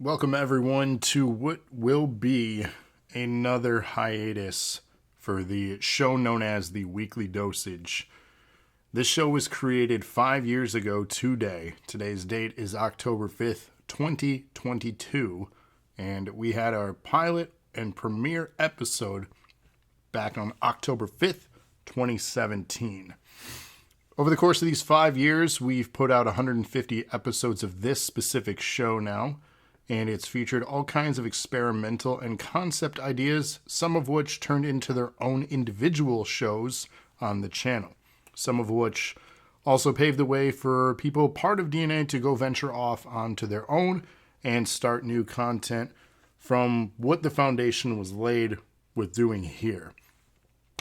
Welcome everyone to what will be another hiatus for the show known as the Weekly Dosage. This show was created 5 years ago today. Today's date is October 5th, 2022, and we had our pilot and premiere episode back on October 5th, 2017. Over the course of these 5 years, we've put out 150 episodes of this specific show now, and it's featured all kinds of experimental and concept ideas, some of which turned into their own individual shows on the channel, some of which also paved the way for people part of DNA to go venture off onto their own and start new content from what the foundation was laid with doing here.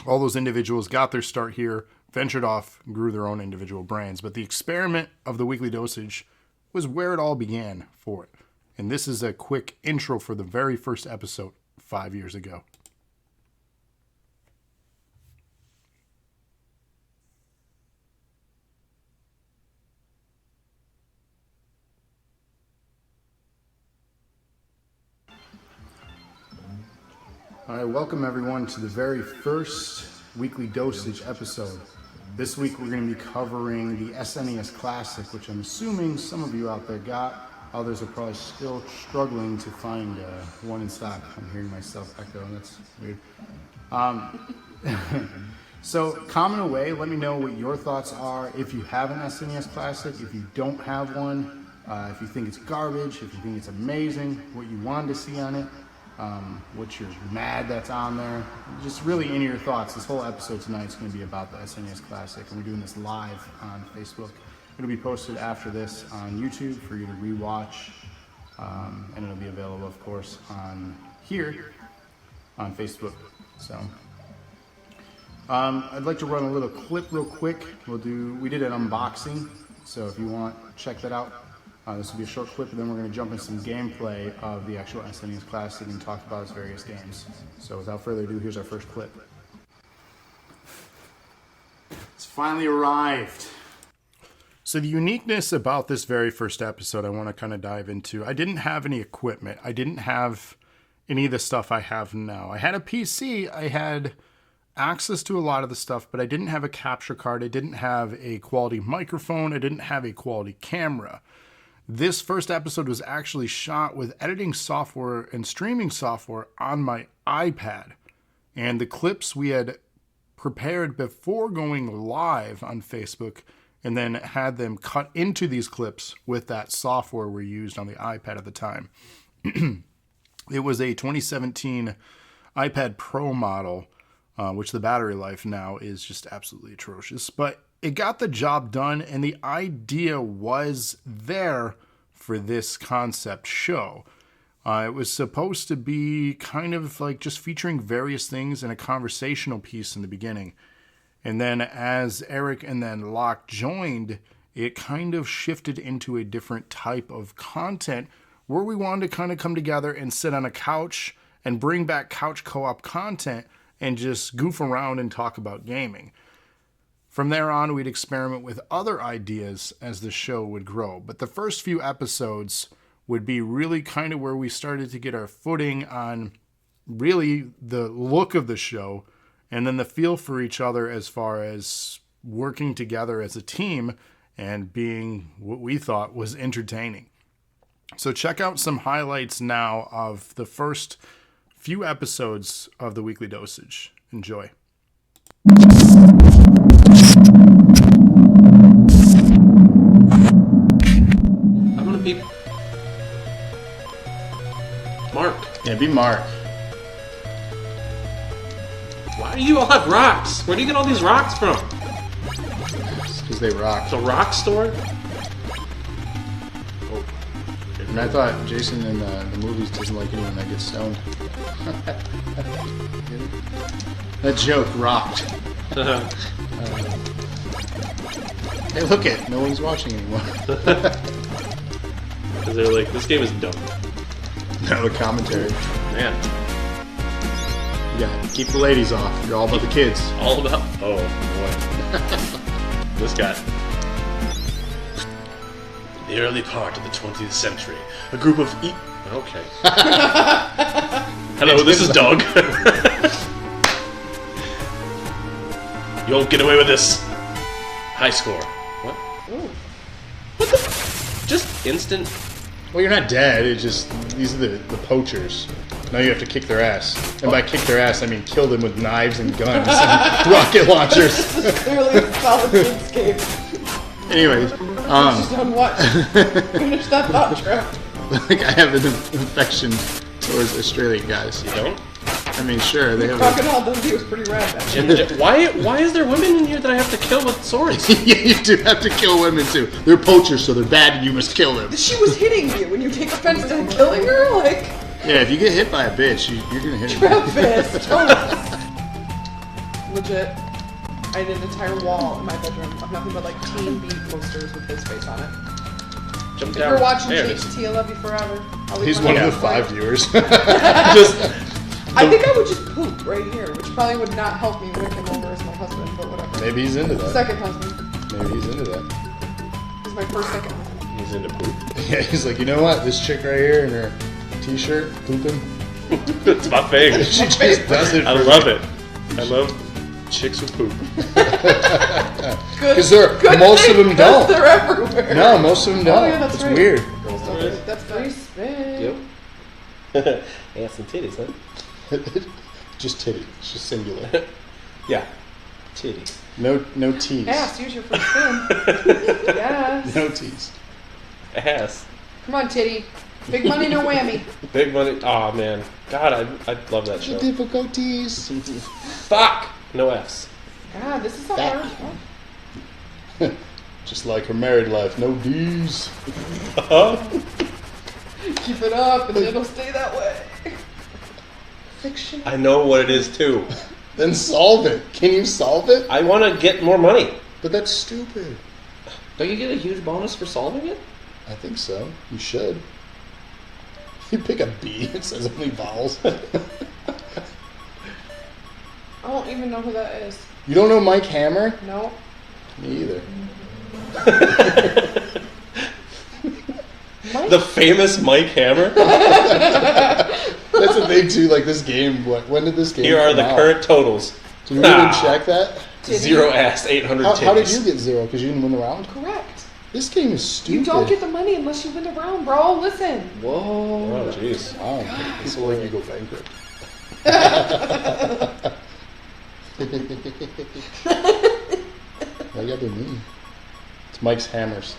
All those individuals got their start here, ventured off, grew their own individual brands, but the experiment of the Weekly Dosage was where it all began for it. And this is a quick intro for the very first episode 5 years ago. All right, welcome everyone to the very first Weekly Dosage episode. This week we're going to be covering the SNES Classic, which I'm assuming some of you out there got. Others are probably still struggling to find one in stock. I'm hearing myself echo, that's weird. So comment away, let me know what your thoughts are. If you have an SNES Classic, if you don't have one, if you think it's garbage, if you think it's amazing, what you wanted to see on it, what you're mad that's on there. Just really any of your thoughts. This whole episode tonight is going to be about the SNES Classic, and we're doing this live on Facebook. It'll be posted after this on YouTube for you to rewatch, and it'll be available, of course, on here on Facebook. So I'd like to run a little clip real quick. We did an unboxing, so if you want, check that out. This will be a short clip, and then we're going to jump into some gameplay of the actual SNES Classic and talk about its various games. So without further ado, here's our first clip. It's finally arrived. So the uniqueness about this very first episode I want to kind of dive into, I didn't have any equipment. I didn't have any of the stuff I have now. I had a PC, I had access to a lot of the stuff, but I didn't have a capture card. I didn't have a quality microphone. I didn't have a quality camera. This first episode was actually shot with editing software and streaming software on my iPad. And the clips we had prepared before going live on Facebook, and then had them cut into these clips with that software we used on the iPad at the time. It was a 2017 iPad Pro model, which the battery life now is just absolutely atrocious. But it got the job done, and the idea was there for this concept show. It was supposed to be kind of like just featuring various things and a conversational piece in the beginning. And then as Eric and then Locke joined, it kind of shifted into a different type of content where we wanted to kind of come together and sit on a couch and bring back couch co-op content and just goof around and talk about gaming. From there on, we'd experiment with other ideas as the show would grow. But the first few episodes would be really kind of where we started to get our footing on really the look of the show, and then the feel for each other as far as working together as a team and being what we thought was entertaining. So check out some highlights now of the first few episodes of the Weekly Dosage. Enjoy. I'm gonna be Mark. Yeah, be Mark. Why do you all have rocks? Where do you get all these rocks from? Because they rock. The rock store? Oh. And I thought Jason in the movies doesn't like anyone that gets stoned. That joke rocked. Hey, look it. No one's watching anymore. Because they're like, this game is dumb. No, the commentary. Man. Yeah, keep the ladies off. You're all about the kids. All about... Oh, boy. This guy. the early part of the 20th century, a group of Okay. Hello, this is Doug. You won't get away with this. High score. What? Ooh. What the? Just instant. Well, you're not dead. It's just these are the poachers. Now you have to kick their ass, and by kick their ass, I mean kill them with knives and guns and rocket launchers. This is clearly a solid landscape. Anyways, Just on what? Finish that thought track. like I have an affection towards Australian guys. You don't? I mean, sure, they have. Crocodile Dundee was pretty rad. Actually. Why is there women in here that I have to kill with swords? Yeah, you do have to kill women too. They're poachers, so they're bad, and you must kill them. She was hitting you when you take offense to killing her, like. Yeah, if you get hit by a bitch, you're gonna hit her. Travis, totally. Legit. I had an entire wall in my bedroom of nothing but like Teen Beat posters with his face on it. Jump If down. you're watching There it is. JT, I love you forever. I'll leave He's my one of name the blank. 5 viewers. Just I think I would just poop right here, which probably would not help me win him over as my husband, but whatever. Maybe he's into that. Second husband. Maybe he's into that. He's my first second husband. he's into poop. Yeah, he's like, you know what? This chick right here in her t-shirt, pooping. It's my thing. She just does it. I love it. I love chicks with poop. Because most of them Because don't. they're everywhere. No, most of them don't. Oh, yeah, that's it's right. weird. Girls don't do it. That's very spin. Yep. Ass and titties, huh? Just titty. It's just singular. Yeah. Titty. No T's. Ass, use your first spin. Yes. No T's. Ass. Come on, titty. Big money, no whammy. Big money. Oh man. God, I love that show. Difficulties. Fuck. No F's. God, this is so Back. hard. Just like her married life, no D's. Keep it up and it'll stay that way. Fiction. I know what it is too. Then solve it. Can you solve it? I want to get more money. But that's stupid. Don't you get a huge bonus for solving it? I think so. You should. You pick a B, it says only vowels. I don't even know who that is. You don't know Mike Hammer? No. Me either. Mike? The famous Mike Hammer. That's a thing too, like this game. When did this game Here are come the out? current totals. Can you even check that? Titty. 0 ass, 800 titties. How did you get 0? Because you didn't win the round? Correct. This game is stupid. You don't get the money unless you win the round, bro. Listen. Whoa. Oh, jeez. Wow, people like you go bankrupt. Why you gotta be mean? It's Mike's Hammers.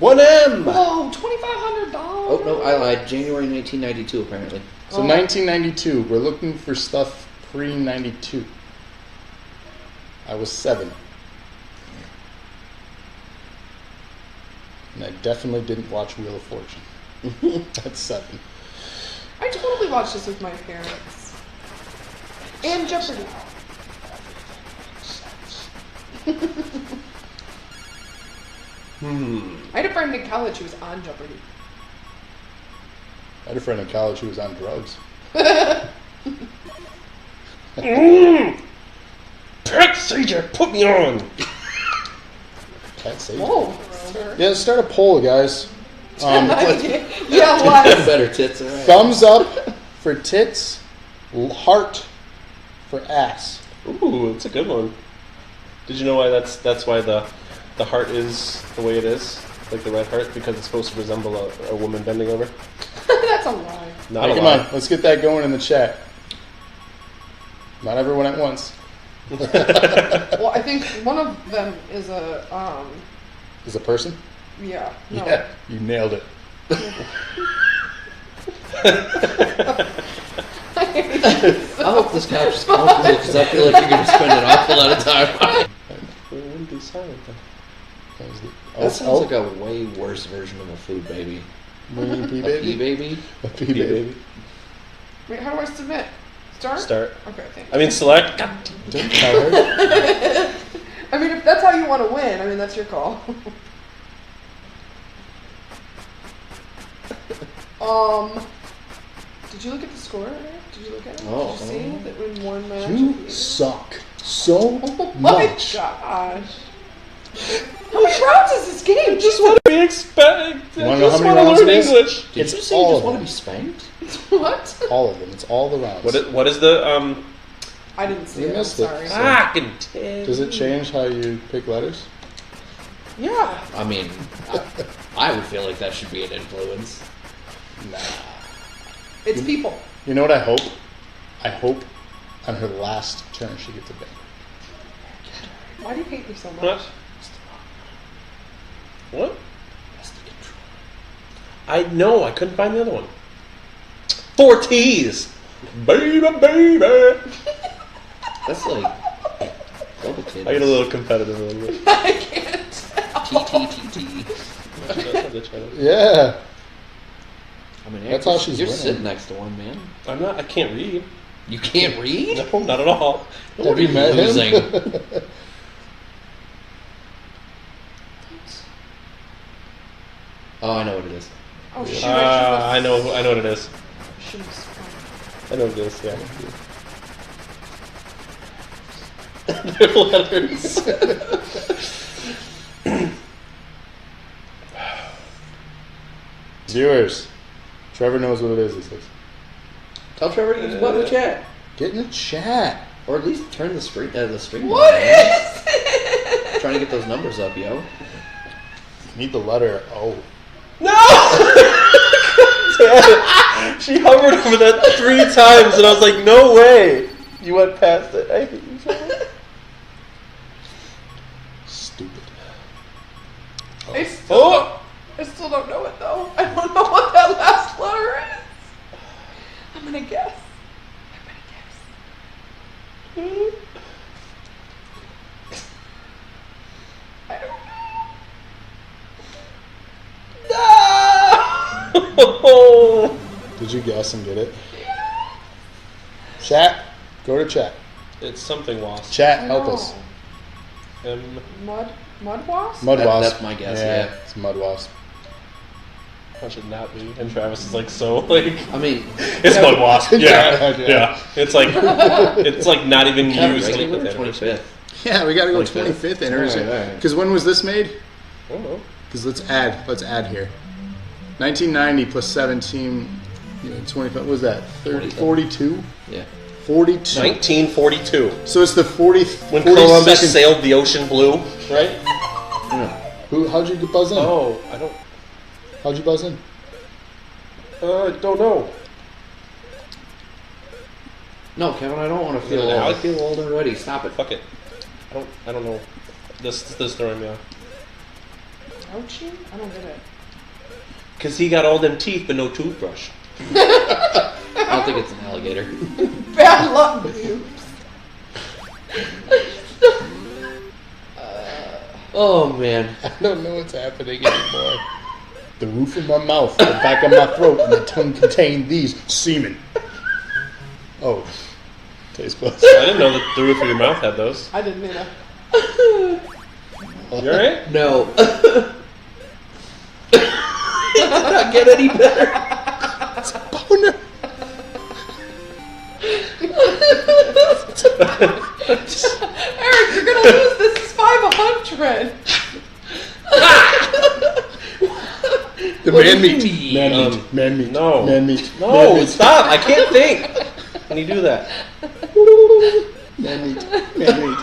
1M! Whoa, $2,500. Oh, no, I lied. January 1992, apparently. So 1992, we're looking for stuff pre-92. I was 7. And I definitely didn't watch Wheel of Fortune. That's 7. I totally watched this with my parents. And Jeopardy. I had a friend in college who was on Jeopardy. I had a friend in college who was on drugs. Pet Sager, put me on! Can't say. Whoa. Yeah, let's start a poll, guys. Yeah, what? Better tits, alright. Thumbs up for tits, heart for ass. Ooh, that's a good one. Did you know why that's why the heart is the way it is? Like the red heart? Because it's supposed to resemble a woman bending over? That's a lie. Not Hey, a come lie. on, let's get that going in the chat. Not everyone at once. Well, I think one of them is a, Is a person? yeah. No. Yeah, you nailed it. I hope this couch is comfortable because I feel like you're going to spend an awful lot of time. We wouldn't be silent then. That was the, That sounds like a way worse version of a food baby. Pee A pea baby. baby? A pee baby. Wait, how do I submit? Start? Start. Okay, thank you. I mean, select. Don't tell her. I mean, if that's how you want to win, I mean, that's your call. Did you look at the score? Did you look at it? Oh. Did you see that in one match? You suck so Oh my much. gosh. How many rounds is this game? Just want to be expected. You want to know how Just many want rounds to it learn is? English. Did It's you say you all just of want to them. be spanked? What? All of them. It's all the rounds. What is the I didn't see You it. I'm missed it. sorry. fucking tip? Does it change how you pick letters? Yeah. I mean, I would feel like that should be an influence. Nah. It's people. You know what I hope? I hope on her last turn she gets a bang. Why do you hate me so much? What? What? I know. I couldn't find the other one. 4 T's. Baby. That's like double kids. I get a little competitive a little bit. I can't. TTTT. Yeah. I mean, That's how she's you're winning. sitting next to one, man. I'm not. I can't read. You can't read? No, not at all. Have you met losing? him? Oh, I know what it is. Oh shoot! I know what it is. Should have sprung. I know what it is. Yeah. They're letters. Viewers, Trevor knows what it is, he says. Tell Trevor to use button in the chat. Get in the chat. Or at least turn the screen What down. is it? Trying to get those numbers up, yo. You need the letter O. No! She hovered over that 3 times, and I was like, "No way!" You went past it. I hate you so much. Stupid. I still don't know it though. I don't know what that last letter is. I'm gonna guess. I don't know. No! Did you guess and get it? Chat. Go to chat. It's something wasp. Chat, I help know. us. Mud wasp? Mud wasp. That's my guess, yeah. It's mud wasp. That should not be. And Travis is like so like. I mean, It's mud wasp. Yeah, Yeah. yeah. It's like not even used. regular Like, 25th. Yeah, we gotta go 25th. 25th anniversary. Alright. Because when was this made? I don't know. Because let's add here. 1990 plus 17, 25, what was that? 30, 42? Yeah. 42. 1942. So it's the 40th. When 42nd Columbus sailed the ocean blue, right? How'd you buzz in? Oh, I don't. How'd you buzz in? Don't know. No, Kevin, I don't want to feel it old. I Alec? feel old already. Stop it. Fuck it. I don't know. This throwing me off. Ouchie? I don't get it. Cause he got all them teeth but no toothbrush. I don't think it's an alligator. Bad luck, dude. Oh, man. I don't know what's happening anymore. The roof of my mouth, the back of my throat, and the tongue contain these semen. Oh. Tastes close. I didn't know that the roof of your mouth had those. I didn't either. You alright? No. It did not get any better. Boner. Eric, you're gonna lose. This is 500. The What man do you meat. mean? Man meat. Man meat. No. Man meat. No, Man meat. stop! I can't think. When you do that. Man meat. Man meat.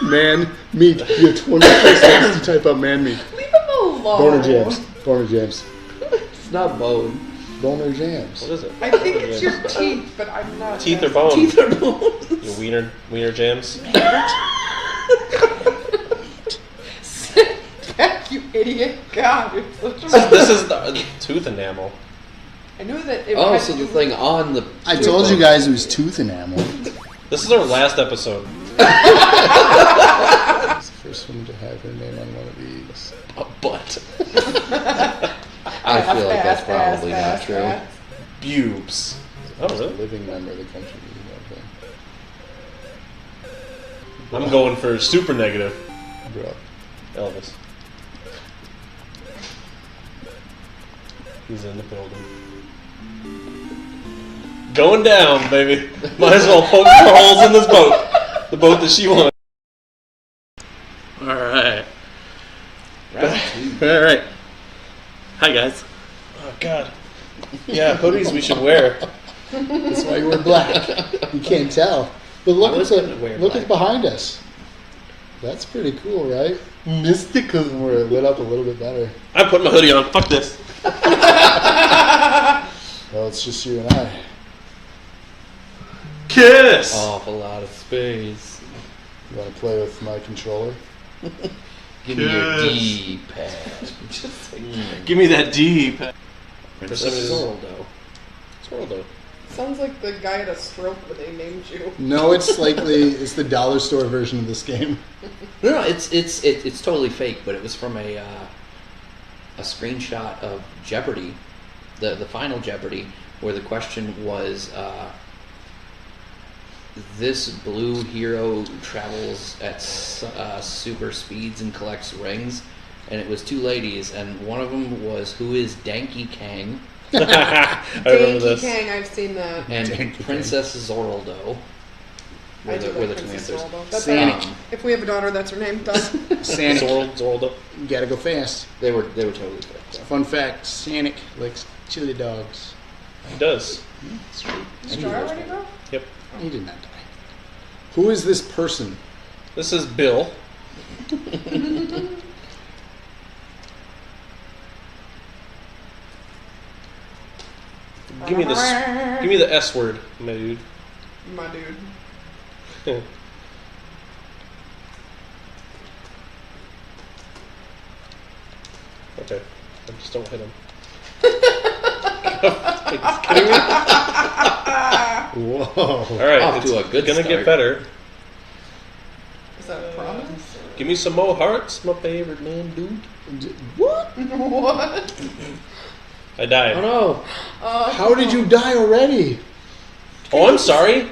Man meat. You have 20 seconds to type out man meat. Leave him alone. Boner jams. Boner jams. It's not bone. Boner jams. What is it? I think it's your teeth, but I'm not. Teeth or bone? Teeth are bones. Your wiener jams. Sit back, you idiot. God, you're such a. This is the tooth enamel. I knew that it Oh, had so to the do thing on the... I told you guys it was tooth enamel. This is our last episode. It's the first one to have her name on one of these. A butt. I feel like that's probably not true. Bubes. Oh, A really? living member of the country. Okay. I'm going for super negative. Bro. Elvis. He's in the building. Going down, baby. Might as well poke more holes in this boat. The boat that she wants. Alright. Wrap All right. Hi, guys. Oh, God. Yeah, hoodies we should wear. That's why you wear black. You can't tell. But look at behind us. That's pretty cool, right? Mystical. We're lit up a little bit better. I'm putting my hoodie on. Fuck this. Well, it's just you and I. Kiss! Awful lot of space. You want to play with my controller? Give me your D-pad. Give me that D. Princess Zorldo. Zorldo. Sounds like the guy had a stroke when they named you. No, it's it's the dollar store version of this game. No, it's totally fake, but it was from a screenshot of Jeopardy, the final Jeopardy, where the question was, this blue hero travels at super speeds and collects rings, and it was two ladies, and one of them was, who is Danky Kang? I remember this. Kang, I've seen that. And Danky Princess Zorldo were the two answers. That's if we have a daughter, that's her name. Done. Sonic. Zorldo. You gotta go fast. They were totally fake. So. Fun fact, Sonic likes chili dogs. He does. It's true. Is Jar already, bro? Yep. He did not die. Who is this person? This is Bill. Give me the S word, my dude. My dude. Okay. I just don't hit him. Are you kidding me? Whoa. Alright, Off it's to a good gonna start. get better. Is that a promise? Give me some more hearts, my favorite man, dude. What? What? I died. Oh no! How did you die already? Oh, I'm sorry.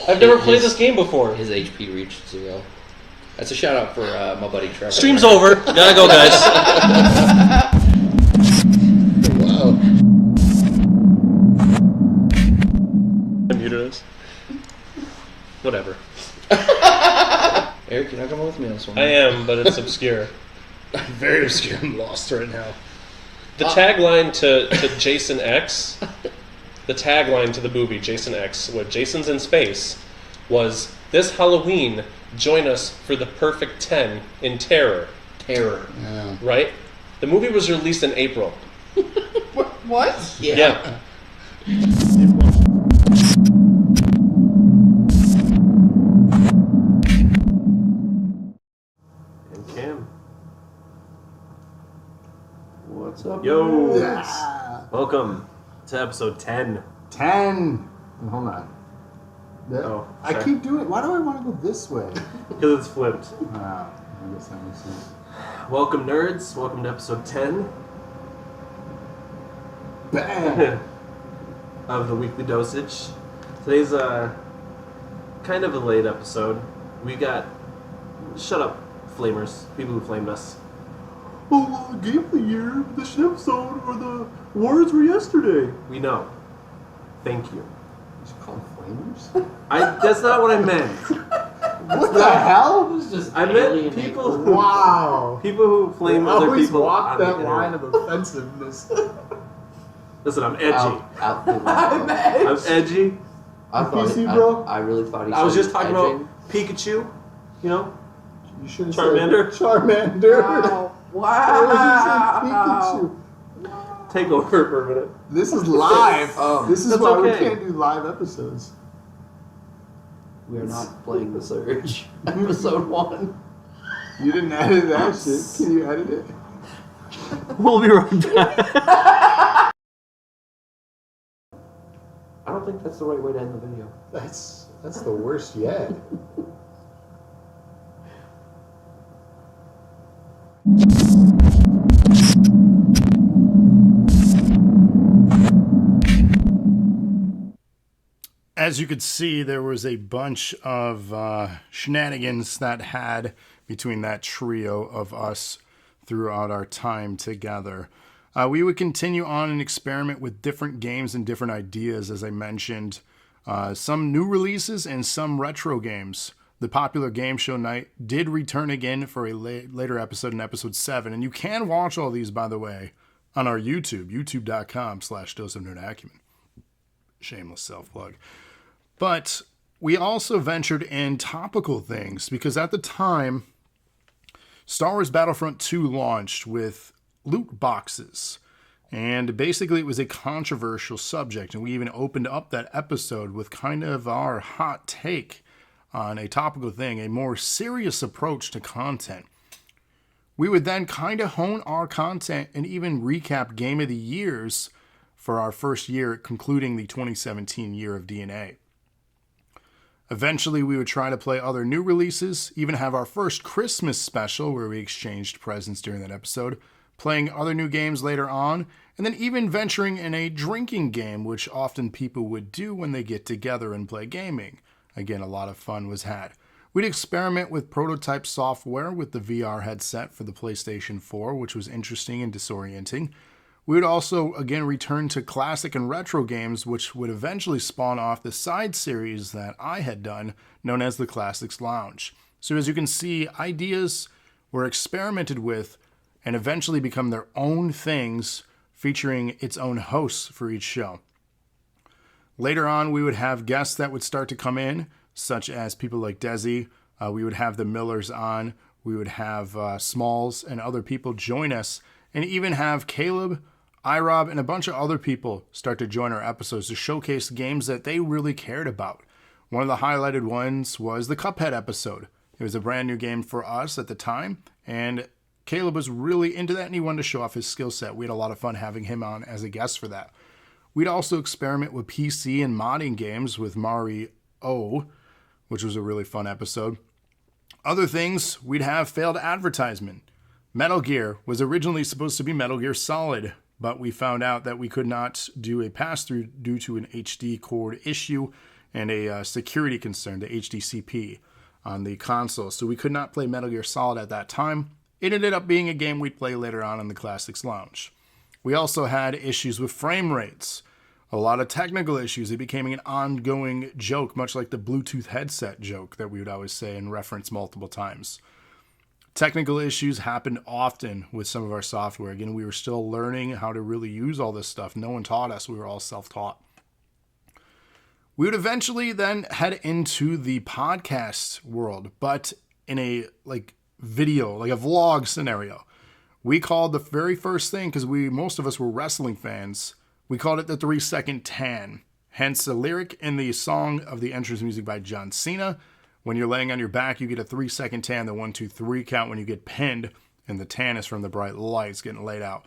I've never played this game before. His HP reached 0. That's a shout out for my buddy Trevor. Stream's over. Gotta go, guys. Wow. I muted us. Whatever. Eric, you're not coming with me on this one. I am, but it's obscure. Very obscure. I'm lost right now. The tagline to Jason X, the tagline to the movie Jason X, where Jason's in space, was, "This Halloween, join us for the perfect 10 in terror." Terror. Yeah. Right? The movie was released in April. What? Yeah. And Cam. What's up? Yo. Yes. Welcome to episode 10. 10. Hold on. Oh, I sorry. keep doing it. Why do I want to go this way? Because it's flipped. I guess that makes sense. Welcome, nerds. Welcome to episode 10 Bam. of the weekly dosage. Today's kind of a late episode. We got shut up, flamers, people who flamed us. Oh, game of the year, this episode, or the awards were yesterday. We know. Thank you. You should call them flamers? That's not what I meant. What the hell? This is just I meant people who Wow. people who flame I other always people. walk on that the line internet. of offensiveness. Listen, I'm edgy. Out I'm edgy. I thought PC, it, bro? I really thought he I was said just talking edging. about Pikachu. You know, You should have Charmander? said Charmander. Wow. I was just saying Pikachu. take over for a minute. This is live. This is That's why we okay. can't do live episodes. We are not playing The Surge. Episode 1. You didn't edit that shit. Can you edit it? We'll be right back. I don't think that's the right way to end the video. That's the worst yet. As you could see, there was a bunch of shenanigans that had between that trio of us throughout our time together. We would continue on and experiment with different games and different ideas, as I mentioned. Some new releases and some retro games. the popular game show night did return again for a later episode in episode 7. And you can watch all these, by the way, on our YouTube, youtube.com/Dose of Nerd Acumen. Shameless self-plug. But we also ventured in topical things because at the time, Star Wars Battlefront 2 launched with loot boxes. And basically it was a controversial subject. And we even opened up that episode with kind of our hot take on a topical thing, a more serious approach to content. We would then kind of hone our content and even recap Game of the Years for our first year, concluding the 2017 year of DNA. Eventually, we would try to play other new releases, even have our first Christmas special where we exchanged presents during that episode, playing other new games later on, and then even venturing in a drinking game, which often people would do when they get together and play gaming. Again, a lot of fun was had. We'd experiment with prototype software with the VR headset for the PlayStation 4, which was interesting and disorienting. We would also, again, return to classic and retro games, which would eventually spawn off the side series that I had done, known as the Classics Lounge. So as you can see, ideas were experimented with and eventually become their own things, featuring its own hosts for each show. Later on, we would have guests that would start to come in, such as people like Desi. We would have the Millers on. We would have Smalls and other people join us, and even have Caleb, iRob, and a bunch of other people start to join our episodes to showcase games that they really cared about. One of the highlighted ones was the Cuphead episode. It was a brand new game for us at the time, and Caleb was really into that, and he wanted to show off his skill set. We had a lot of fun having him on as a guest for that. We'd also experiment with PC and modding games with Mario, which was a really fun episode. Other things, we'd have failed advertisement. Metal Gear was originally supposed to be Metal Gear Solid, but we found out that we could not do a pass-through due to an HD cord issue and a security concern, the HDCP, on the console. So we could not play Metal Gear Solid at that time. It ended up being a game we'd play later on in the Classics Lounge. We also had issues with frame rates, a lot of technical issues. It became an ongoing joke, much like the Bluetooth headset joke that we would always say and reference multiple times. Technical issues happened often with some of our software. Again, we were still learning how to really use all this stuff. No one taught us. We were all self-taught. We would eventually then head into the podcast world, but in a video, like a vlog scenario. We called the very first thing, because most of us were wrestling fans, we called it the 3-second tan. Hence the lyric in the song of the entrance music by John Cena. When you're laying on your back, you get a 3-second tan, the 1, 2, 3 count when you get pinned, and the tan is from the bright lights getting laid out.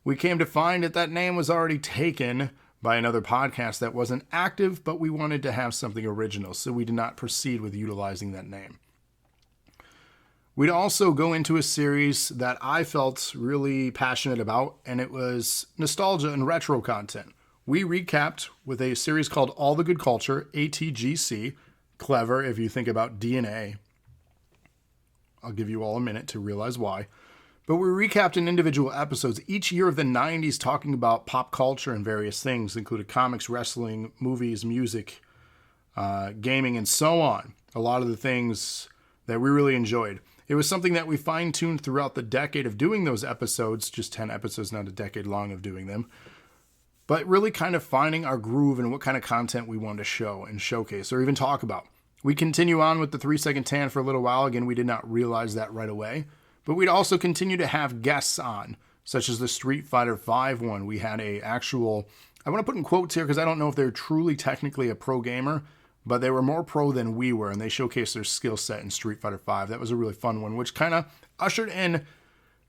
We came to find that name was already taken by another podcast that wasn't active, but we wanted to have something original, so we did not proceed with utilizing that name. We'd also go into a series that I felt really passionate about, and it was nostalgia and retro content. We recapped with a series called All the Good Culture, ATGC. Clever if you think about DNA. I'll give you all a minute to realize why. But we recapped in individual episodes each year of the 90s, talking about pop culture and various things, including comics, wrestling, movies, music, gaming, and so on. A lot of the things that we really enjoyed. It was something that we fine-tuned throughout the decade of doing those episodes, just 10 episodes, not a decade long of doing them, but really kind of finding our groove and what kind of content we wanted to show and showcase or even talk about. We continue on with the 3-second tan for a little while. Again, we did not realize that right away, but we'd also continue to have guests on, such as the Street Fighter V one. We had a actual, I want to put in quotes here because I don't know if they're truly technically a pro gamer, but they were more pro than we were, and they showcased their skill set in Street Fighter V. That was a really fun one, which kind of ushered in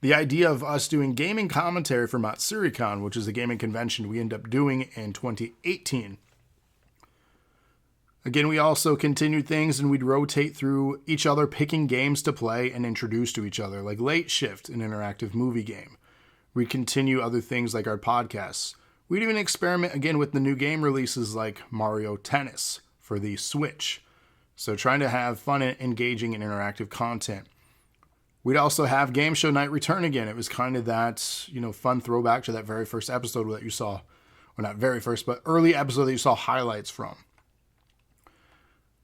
the idea of us doing gaming commentary for MatsuruCon, which is a gaming convention we ended up doing in 2018. Again, we also continued things, and we'd rotate through each other, picking games to play and introduce to each other, like Late Shift, an interactive movie game. We'd continue other things like our podcasts. We'd even experiment again with the new game releases like Mario Tennis for the Switch. So trying to have fun and engaging and interactive content. We'd also have Game Show Night return again. It was kind of that, fun throwback to that very first episode that you saw, or not very first, but early episode that you saw highlights from.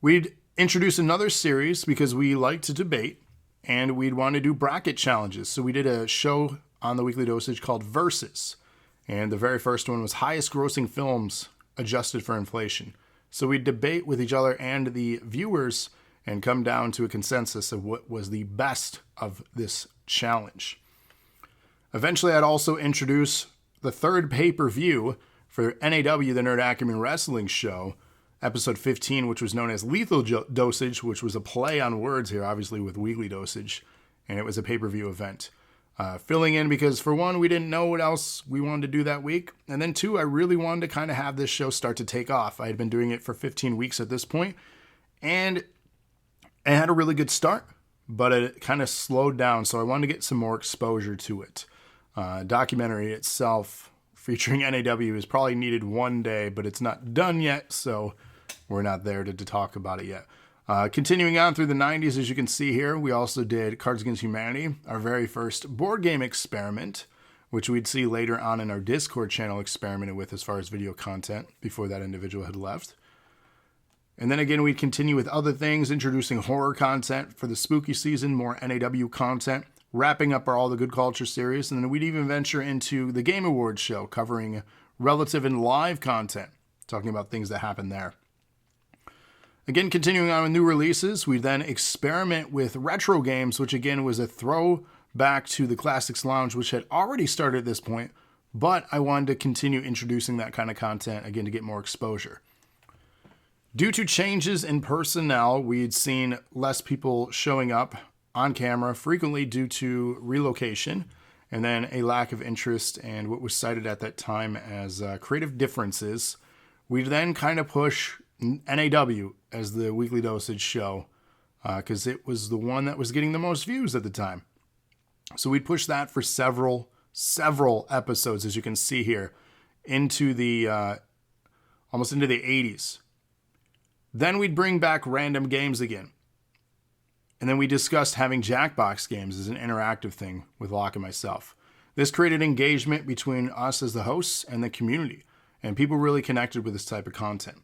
We'd introduce another series because we like to debate and we'd want to do bracket challenges. So we did a show on the Weekly Dosage called Versus. And the very first one was highest grossing films adjusted for inflation. So we'd debate with each other and the viewers and come down to a consensus of what was the best of this challenge. Eventually, I'd also introduce the third pay-per-view for NAW, the Nerd Acumen Wrestling Show, episode 15, which was known as Lethal Dosage, which was a play on words here, obviously, with Weekly Dosage, and it was a pay-per-view event. Filling in because, for one, we didn't know what else we wanted to do that week, and then two, I really wanted to kind of have this show start to take off. I had been doing it for 15 weeks at this point, and it had a really good start, but it kind of slowed down, so I wanted to get some more exposure to it. Documentary itself featuring NAW is probably needed one day, but it's not done yet, so we're not there to talk about it yet. Continuing on through the 90s, as you can see here, we also did Cards Against Humanity, our very first board game experiment, which we'd see later on in our Discord channel experimented with as far as video content before that individual had left. And then again, we'd continue with other things, introducing horror content for the spooky season, more NAW content, wrapping up our All the Good Culture series, and then we'd even venture into the Game Awards show, covering relative and live content, talking about things that happened there. Again, continuing on with new releases, we then experiment with retro games, which again was a throwback to the Classics Lounge, which had already started at this point, but I wanted to continue introducing that kind of content again to get more exposure. Due to changes in personnel, we'd seen less people showing up on camera, frequently due to relocation, and then a lack of interest and what was cited at that time as creative differences. We'd then kind of push NAW as the Weekly Dosage show because it was the one that was getting the most views at the time. So we'd push that for several episodes, as you can see here, into the almost into the 80s. Then we'd bring back random games again. And then we discussed having Jackbox games as an interactive thing with Locke and myself. This created engagement between us as the hosts and the community, and people really connected with this type of content.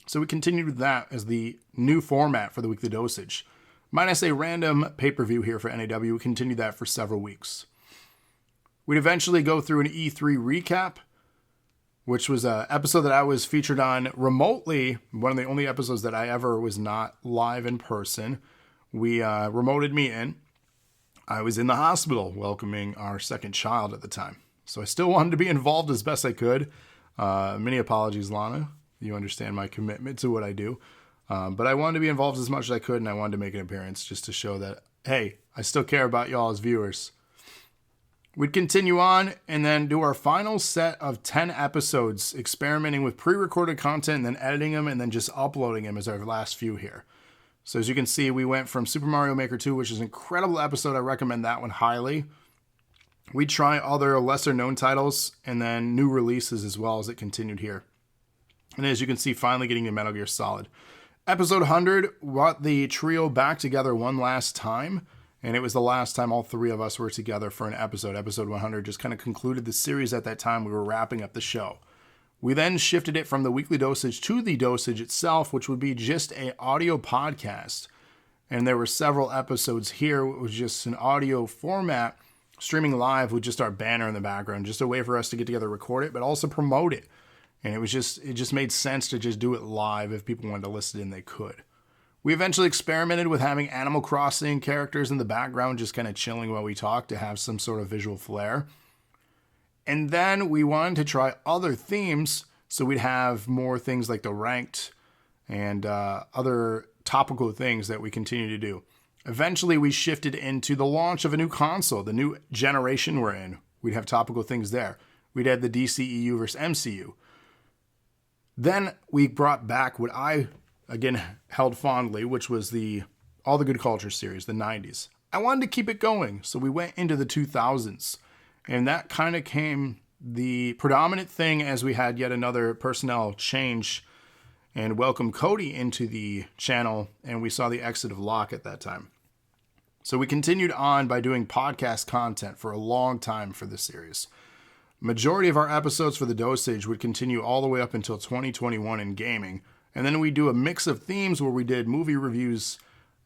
So we continued with that as the new format for the Weekly Dosage. Minus a random pay-per-view here for NAW, we continued that for several weeks. We'd eventually go through an E3 recap, which was an episode that I was featured on remotely, one of the only episodes that I ever was not live in person. We remoted me in. I was in the hospital welcoming our second child at the time. So I still wanted to be involved as best I could. Many apologies, Lana. You understand my commitment to what I do. But I wanted to be involved as much as I could, and I wanted to make an appearance just to show that, hey, I still care about y'all as viewers. We'd continue on and then do our final set of 10 episodes, experimenting with pre-recorded content and then editing them and then just uploading them as our last few here. So as you can see, we went from Super Mario Maker 2, which is an incredible episode. I recommend that one highly. We try other lesser known titles and then new releases as well as it continued here. And as you can see, finally getting to Metal Gear Solid. Episode 100 brought the trio back together one last time. And it was the last time all three of us were together for an episode. Episode 100 just kind of concluded the series at that time. We were wrapping up the show. We then shifted it from the Weekly Dosage to the Dosage itself, which would be just an audio podcast. And there were several episodes here. It was just an audio format, streaming live with just our banner in the background, just a way for us to get together, record it, but also promote it. And it just made sense to just do it live. If people wanted to listen in, they could. We eventually experimented with having Animal Crossing characters in the background, just kind of chilling while we talked to have some sort of visual flair. And then we wanted to try other themes, so we'd have more things like the ranked and other topical things that we continue to do. Eventually, we shifted into the launch of a new console, the new generation we're in. We'd have topical things there. We'd have the DCEU versus MCU. Then we brought back what I, again, held fondly, which was the All the Good Culture series, the 90s. I wanted to keep it going, so we went into the 2000s. And that kind of came the predominant thing as we had yet another personnel change and welcome Cody into the channel, and we saw the exit of Locke at that time. So we continued on by doing podcast content for a long time for this series. Majority of our episodes for the Dosage would continue all the way up until 2021 in gaming, And then we do a mix of themes where we did movie reviews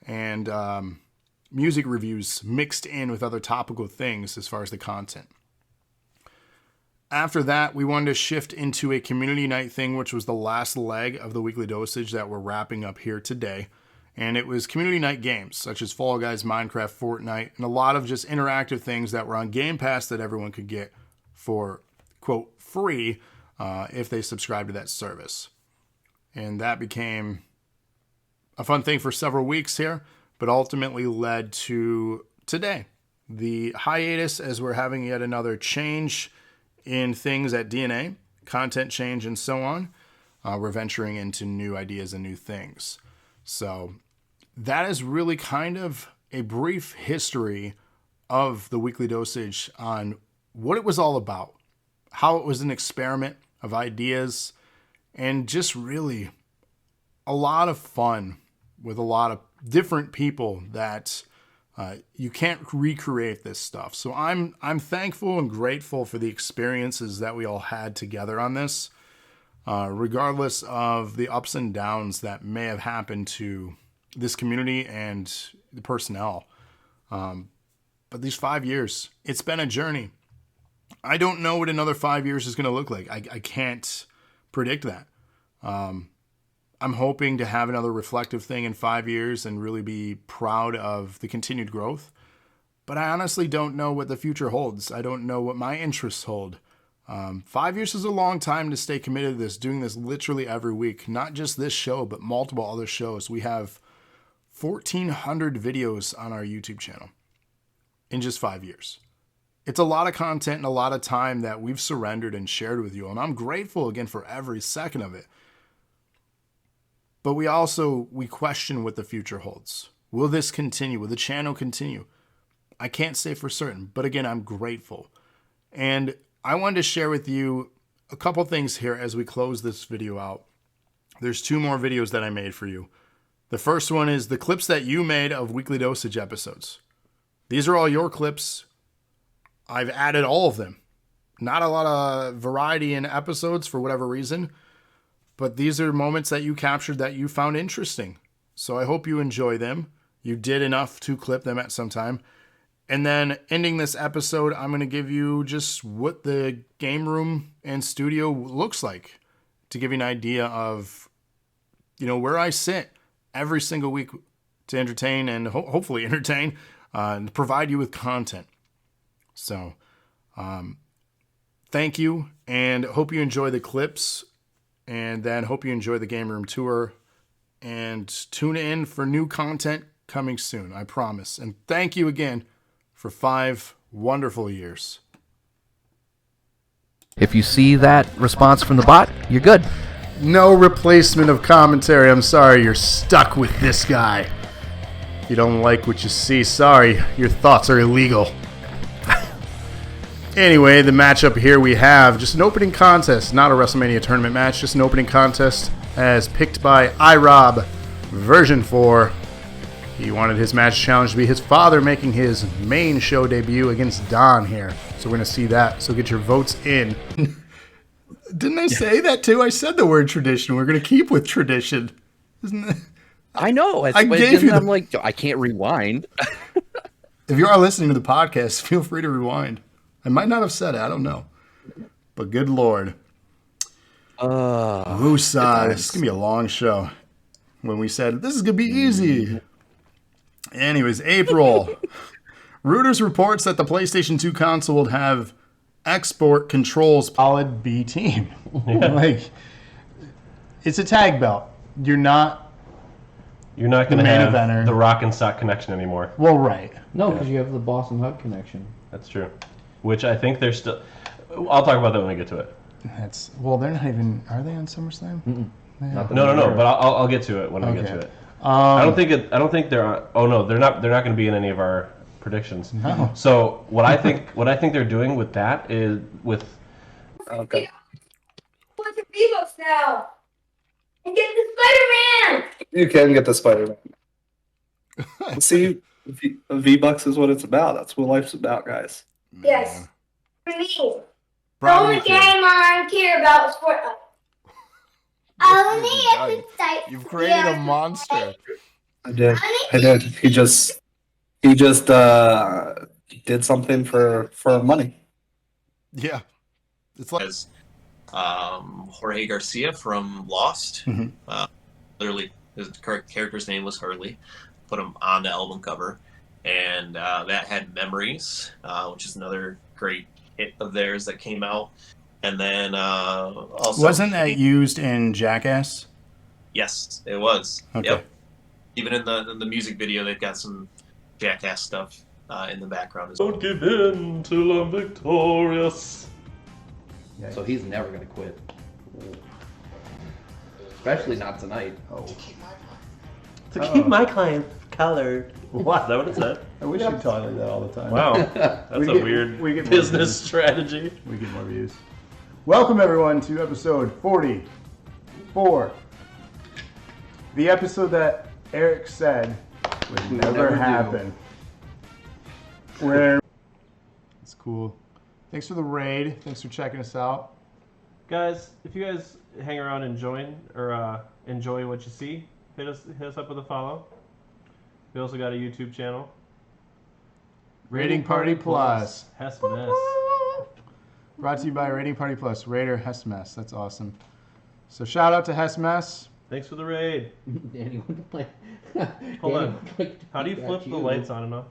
and music reviews mixed in with other topical things as far as the content. After that, we wanted to shift into a community night thing, which was the last leg of the weekly dosage that we're wrapping up here today. And it was community night games, such as Fall Guys, Minecraft, Fortnite, and a lot of just interactive things that were on Game Pass that everyone could get for, quote, free if they subscribe to that service. And that became a fun thing for several weeks here, but ultimately led to today. The hiatus, as we're having yet another change in things at DNA, content change and so on. We're venturing into new ideas and new things. So that is really kind of a brief history of the weekly dosage on what it was all about, how it was an experiment of ideas, and just really a lot of fun with a lot of different people that you can't recreate this stuff. So I'm thankful and grateful for the experiences that we all had together on this, regardless of the ups and downs that may have happened to this community and the personnel. But these 5 years, it's been a journey. I don't know what another 5 years is going to look like. I can't predict that. I'm hoping to have another reflective thing in 5 years and really be proud of the continued growth. But I honestly don't know what the future holds. I don't know what my interests hold. 5 years is a long time to stay committed to this, doing this literally every week. Not just this show, but multiple other shows. We have 1,400 videos on our YouTube channel in just 5 years. It's a lot of content and a lot of time that we've surrendered and shared with you. And I'm grateful again for every second of it. But we question what the future holds. Will this continue? Will the channel continue? I can't say for certain, but again, I'm grateful. And I wanted to share with you a couple things here as we close this video out. There's 2 more videos that I made for you. The first one is the clips that you made of weekly dosage episodes. These are all your clips. I've added all of them. Not a lot of variety in episodes for whatever reason. But these are moments that you captured that you found interesting. So I hope you enjoy them. You did enough to clip them at some time. And then ending this episode, I'm going to give you just what the game room and studio looks like to give you an idea of, where I sit every single week to entertain and hopefully entertain and provide you with content. So thank you and hope you enjoy the clips. And then hope you enjoy the game room tour and tune in for new content coming soon, I promise. And thank you again for 5 wonderful years. If you see that response from the bot, you're good. No replacement of commentary. I'm sorry, you're stuck with this guy. You don't like what you see. Sorry, your thoughts are illegal. Anyway, the matchup here we have just an opening contest, not a WrestleMania tournament match, just an opening contest as picked by iRob version 4. He wanted his match challenge to be his father making his main show debut against Don here. So we're going to see that. So get your votes in. Didn't I say that too? I said the word tradition. We're going to keep with tradition. Isn't it? I know. I gave you I'm like, I can't rewind. If you are listening to the podcast, feel free to rewind. I might not have said it. I don't know. But good Lord. Woosah. This is going to be a long show. When we said, this is going to be easy. Anyways, April. Reuters reports that the PlayStation 2 console will have export controls solid B team. Like, it's a tag belt. You're not going to main have eventer. the rock and sock connection anymore. Well, right. No, because you have the Boston Hut connection. That's true. Which I think they're still... I'll talk about that when we get to it. They're not even... Are they on SummerSlam? No. But I'll get to it when we get to it. I don't think they're on... Oh no, they're not going to be in any of our predictions. No. So what I think they're doing with that is with... Okay. What's your V-Bucks now? And get the Spider-Man! You can get the Spider-Man. See, V-Bucks is what it's about. That's what life's about, guys. Yes. For me. The only game I care about is Fortnite. You've created a monster. I did. He just did something for money. Yeah. It's like As Jorge Garcia from Lost. Mhm. Literally, his character's name was Hurley. Put him on the album cover, and that had Memories, which is another great hit of theirs that came out. And then also wasn't that used in Jackass? Yes, it was. Okay. Yep. Even in the music video, they've got some Jackass stuff in the background as well. Don't give in till I'm victorious. So he's never gonna quit. Especially not tonight. To keep my clients colored. What? Is that what it said? I wish you'd talk like that all the time. Wow. That's a weird business strategy. We get more views. Welcome everyone to episode 44. The episode that Eric said would never happen. Where it's cool. Thanks for the raid. Thanks for checking us out. Guys, if you guys hang around and join or enjoy what you see, hit us up with a follow. We also got a YouTube channel. Rating Party Plus. Hess Mess. Brought to you by Rating Party Plus. Raider Hess Mess. That's awesome. So shout out to Hess Mess. Thanks for the raid. Danny, Hold on. How do you flip the lights on and off?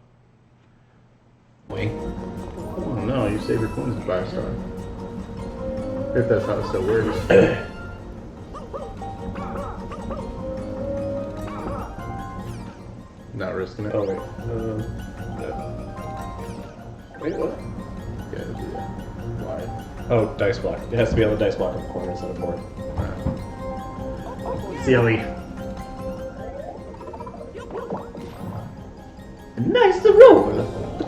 Wait. Oh no, you save your coins to buy a star. If that's how it still works. Not risking it. Oh wait. Wait, what? Yeah, do that. Why? Oh, dice block. It has to be on the dice block in the corner instead of board. Silly. Nice to roll.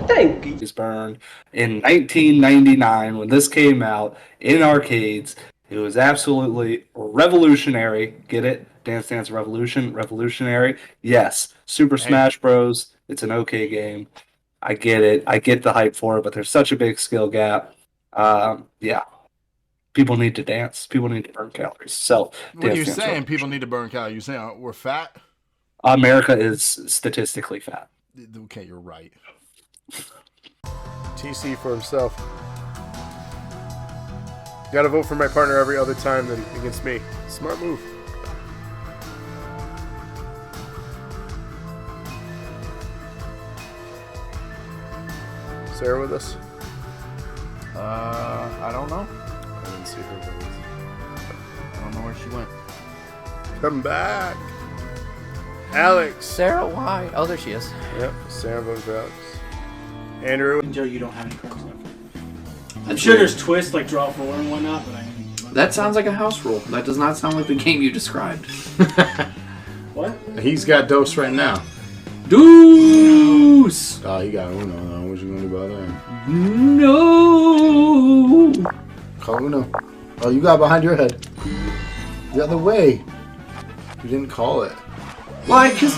Thank you. Burned in 1999 when this came out in arcades. It was absolutely revolutionary. Get it? Dance Dance Revolution, revolutionary. Yes, Super Smash Bros. It's an okay game. I get it. I get the hype for it, but there's such a big skill gap. Yeah, people need to dance. People need to burn calories. So, What are you saying? People need to burn calories. You saying we're fat? America is statistically fat. Okay, you're right. TC for himself. Gotta vote for my partner every other time than against me. Smart move. Sarah with us? I don't know. I didn't see her. I don't know where she went. Come back. Alex. Sarah, why? Oh, there she is. Yep, Sarah voted for Alex. Andrew. Joe, you don't have any cards left. I'm sure there's twists like draw 4 and whatnot, but That sounds like a house rule. That does not sound like the game you described. What? He's got dose right now. Deuce! Oh, he got Uno now. What you gonna do about that? No! Call Uno. Oh, you got behind your head. The other way. You didn't call it. Why? Because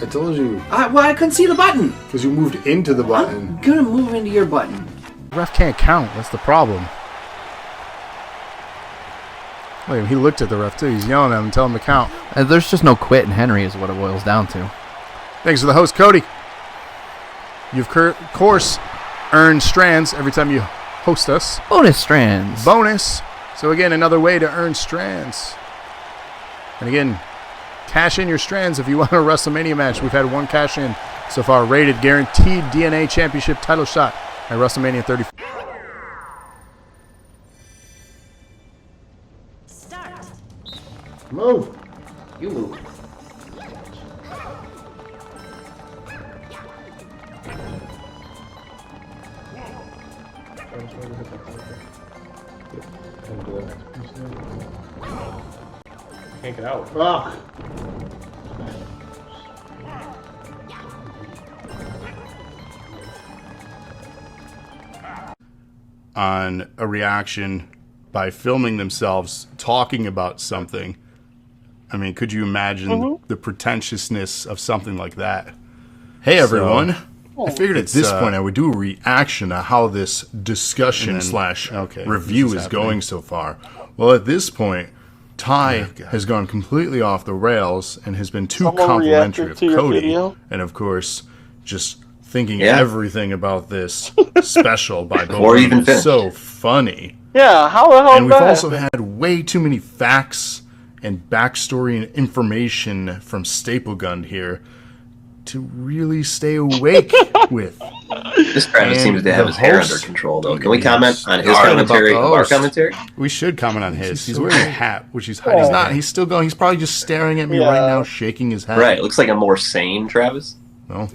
I told you. I couldn't see the button. Because you moved into the button. I'm gonna move into your button. Ref can't count. That's the problem. Wait, he looked at the ref too. He's yelling at him, telling him to count. There's just no quit in Henry is what it boils down to. Thanks for the host, Cody. You've of course earned strands every time you host us. Bonus strands. Bonus. So again, another way to earn strands. And again, cash in your strands if you want a WrestleMania match. We've had one cash in so far. Rated guaranteed DNA Championship title shot at WrestleMania 34. Start. Move. You move. Can't get out. Fuck. On a reaction by filming themselves talking about something. I mean, could you imagine the pretentiousness of something like that? Hey, everyone. I figured at this point I would do a reaction to how this discussion / review is going so far. Well, at this point, Ty has gone completely off the rails and has been too Someone complimentary of reacted to your Cody. video? And of course, just thinking Yeah. everything about this special by Before Bob you even is finished. so funny. Yeah, how the hell And did we've that also happen? had way too many facts and backstory and information from Staple Gun here to really stay awake with. This Travis And seems to have the his hair host- under control, though. Can we comment on his Sorry commentary about of the our host. commentary? We should comment on his. He's wearing a hat, which he's hiding. He's not. He's still going. He's probably just staring at me right Yeah. now, shaking his head. Right. Looks like a more sane Travis. Well,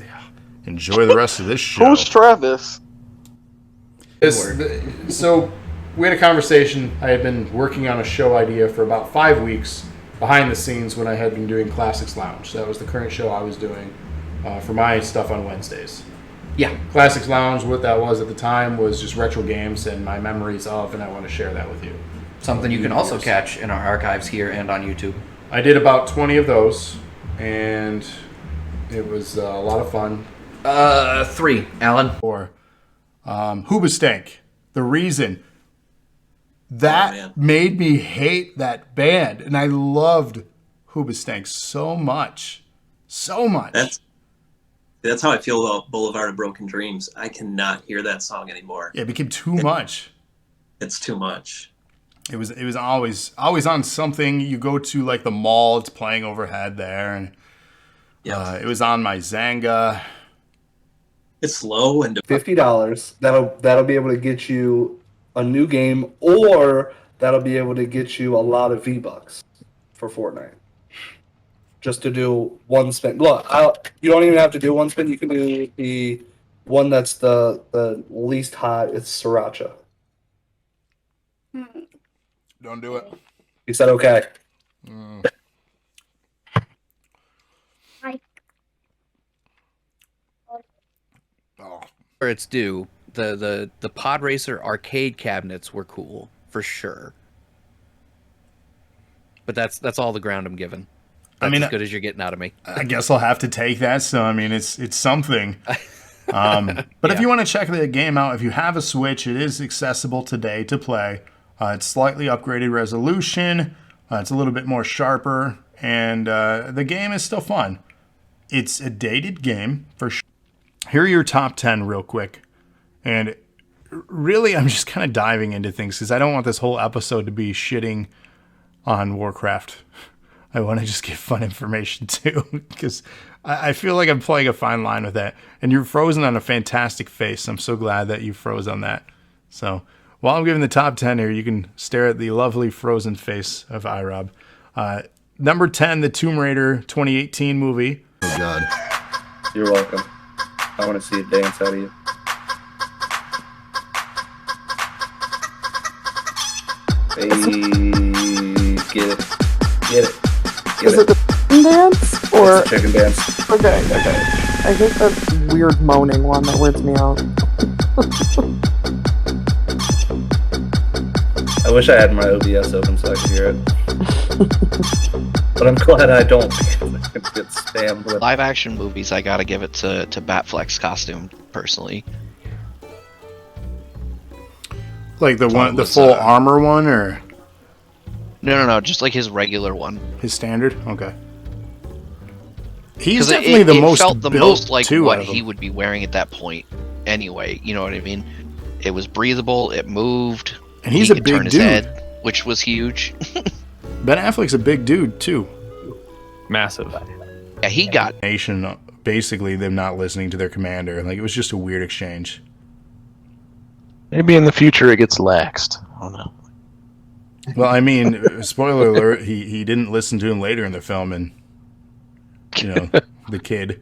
enjoy the rest of this show. Who's Travis? So we had a conversation. I had been working on a show idea for about 5 weeks behind the scenes when I had been doing Classics Lounge. That was the current show I was doing for my stuff on Wednesdays. Yeah. Classics Lounge, what that was at the time was just retro games and my memories of, and I want to share that with you. Something you can also catch in our archives here and on YouTube. I did about 20 of those, and it was a lot of fun. 3, Alan. Or Hoobastank. The reason that man. made me hate that band, and I loved Hoobastank so much. So much. That's how I feel about Boulevard of Broken Dreams. I cannot hear that song anymore. It became too much. It's too much. It was always on something. You go to like the mall, it's playing overhead there, and it was on my Zanga. It's slow and $50. That'll be able to get you a new game, or that'll be able to get you a lot of V-Bucks for Fortnite. Just to do one spin. Look, you don't even have to do one spin. You can do the one that's the least hot. It's Sriracha. Don't do it. He said okay. Where it's due, the Pod Racer arcade cabinets were cool for sure. But that's all the ground I'm given. That's as good as you're getting out of me. I guess I'll have to take that. So I mean, it's something. But if you want to check the game out, if you have a Switch, it is accessible today to play. It's slightly upgraded resolution. It's a little bit more sharper, and the game is still fun. It's a dated game for sure. Here are your top 10 real quick. And really, I'm just kind of diving into things because I don't want this whole episode to be shitting on Warcraft. I want to just give fun information too, because I feel like I'm playing a fine line with that. And you're frozen on a fantastic face. I'm so glad that you froze on that. So while I'm giving the top 10 here, you can stare at the lovely frozen face of iRob. Number 10, the Tomb Raider 2018 movie. Oh, God. You're welcome. I want to see a dance out of you. Hey, get it. Get it. Is it the chicken dance or It's a chicken dance. okay? I hate that weird moaning one that weirds me out. I wish I had my OBS open so I could hear it. But I'm glad I don't. Because I could get spammed with. Live action movies, I gotta give it to Batfleck's costume, personally. Like the one, the was, full armor one, or No, just like his regular one. his standard? Okay. He's 'Cause definitely the it most felt the built most like too, what out of he them. would be wearing at that point anyway, you know what I mean? It was breathable, it moved, And he's he a could big turn his dude. head, which was huge. Ben Affleck's a big dude too. Massive. Yeah, he got Nation, basically them not listening to their commander. Like it was just a weird exchange. Maybe in the future it gets laxed. I don't know. Well, I mean, spoiler alert, he didn't listen to him later in the film, and you know, the kid.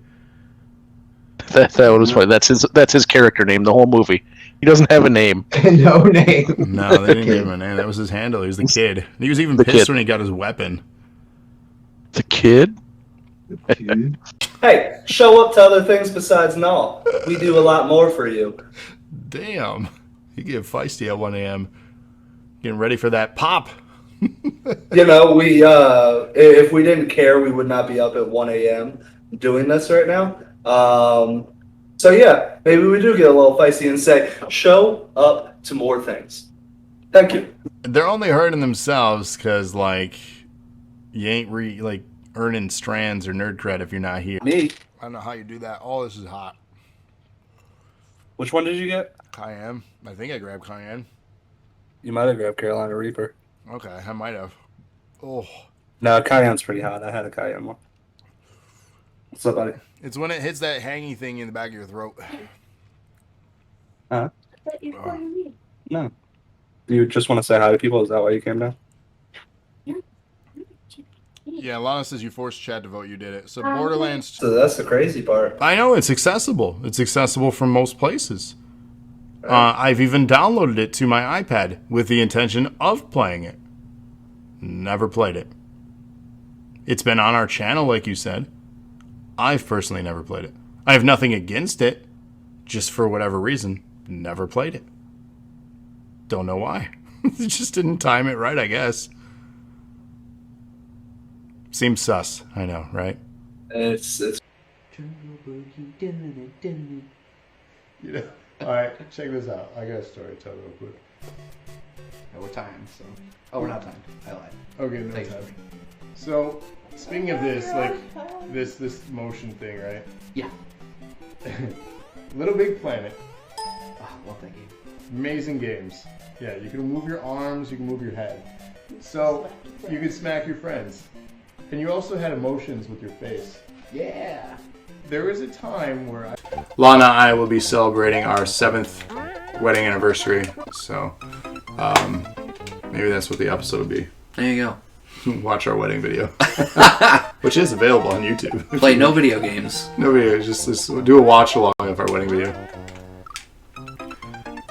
That was funny. That's his character name, the whole movie. He doesn't have a name. No name. No, they didn't give him a name. That was his handle. He was the kid. And he was even The pissed kid. when he got his weapon. The kid? Hey, show up to other things besides Null. We do a lot more for you. Damn. He get feisty at 1 a.m. Getting ready for that pop. You know, we if we didn't care, we would not be up at 1 a.m. doing this right now. So yeah, maybe we do get a little feisty and say, show up to more things. Thank you. They're only hurting themselves because, like, you ain't earning strands or nerd cred if you're not here. Me? I don't know how you do that. All this is hot. Which one did you get? Cayenne. I think I grabbed Cayenne. You might have grabbed Carolina Reaper. Okay, I might have. Oh. No, Cayenne's pretty hot. I had a Cayenne one. What's up, buddy? It's when it hits that hangy thing in the back of your throat. Huh? I thought you were calling me. No. Do you just want to say hi to people? Is that why you came down? Yeah, Lana says you forced Chad to vote. You did it. So Borderlands. So that's the crazy part. I know it's accessible. It's accessible from most places. I've even downloaded it to my iPad with the intention of playing it. Never played it. It's been on our channel, like you said. I've personally never played it. I have nothing against it. Just for whatever reason, never played it. Don't know why. It just didn't time it right, I guess. Seems sus. I know, right? It's You know, all right, check this out. I got a story to tell real quick. Yeah, we're timed, so. Oh, we're not timed. I lied. Okay, no Thanks. time. So, speaking of this, like, this motion thing, right? Yeah. Little Big Planet. Oh, love that game. Amazing games. Yeah, you can move your arms, you can move your head. So, you can smack your friends. And you also had emotions with your face. Yeah. There was a time where Lana and I will be celebrating our 7th wedding anniversary. So, maybe that's what the episode will be. There you go. Watch our wedding video. Which is available on YouTube. Play no video games. No video, just do a watch along of our wedding video.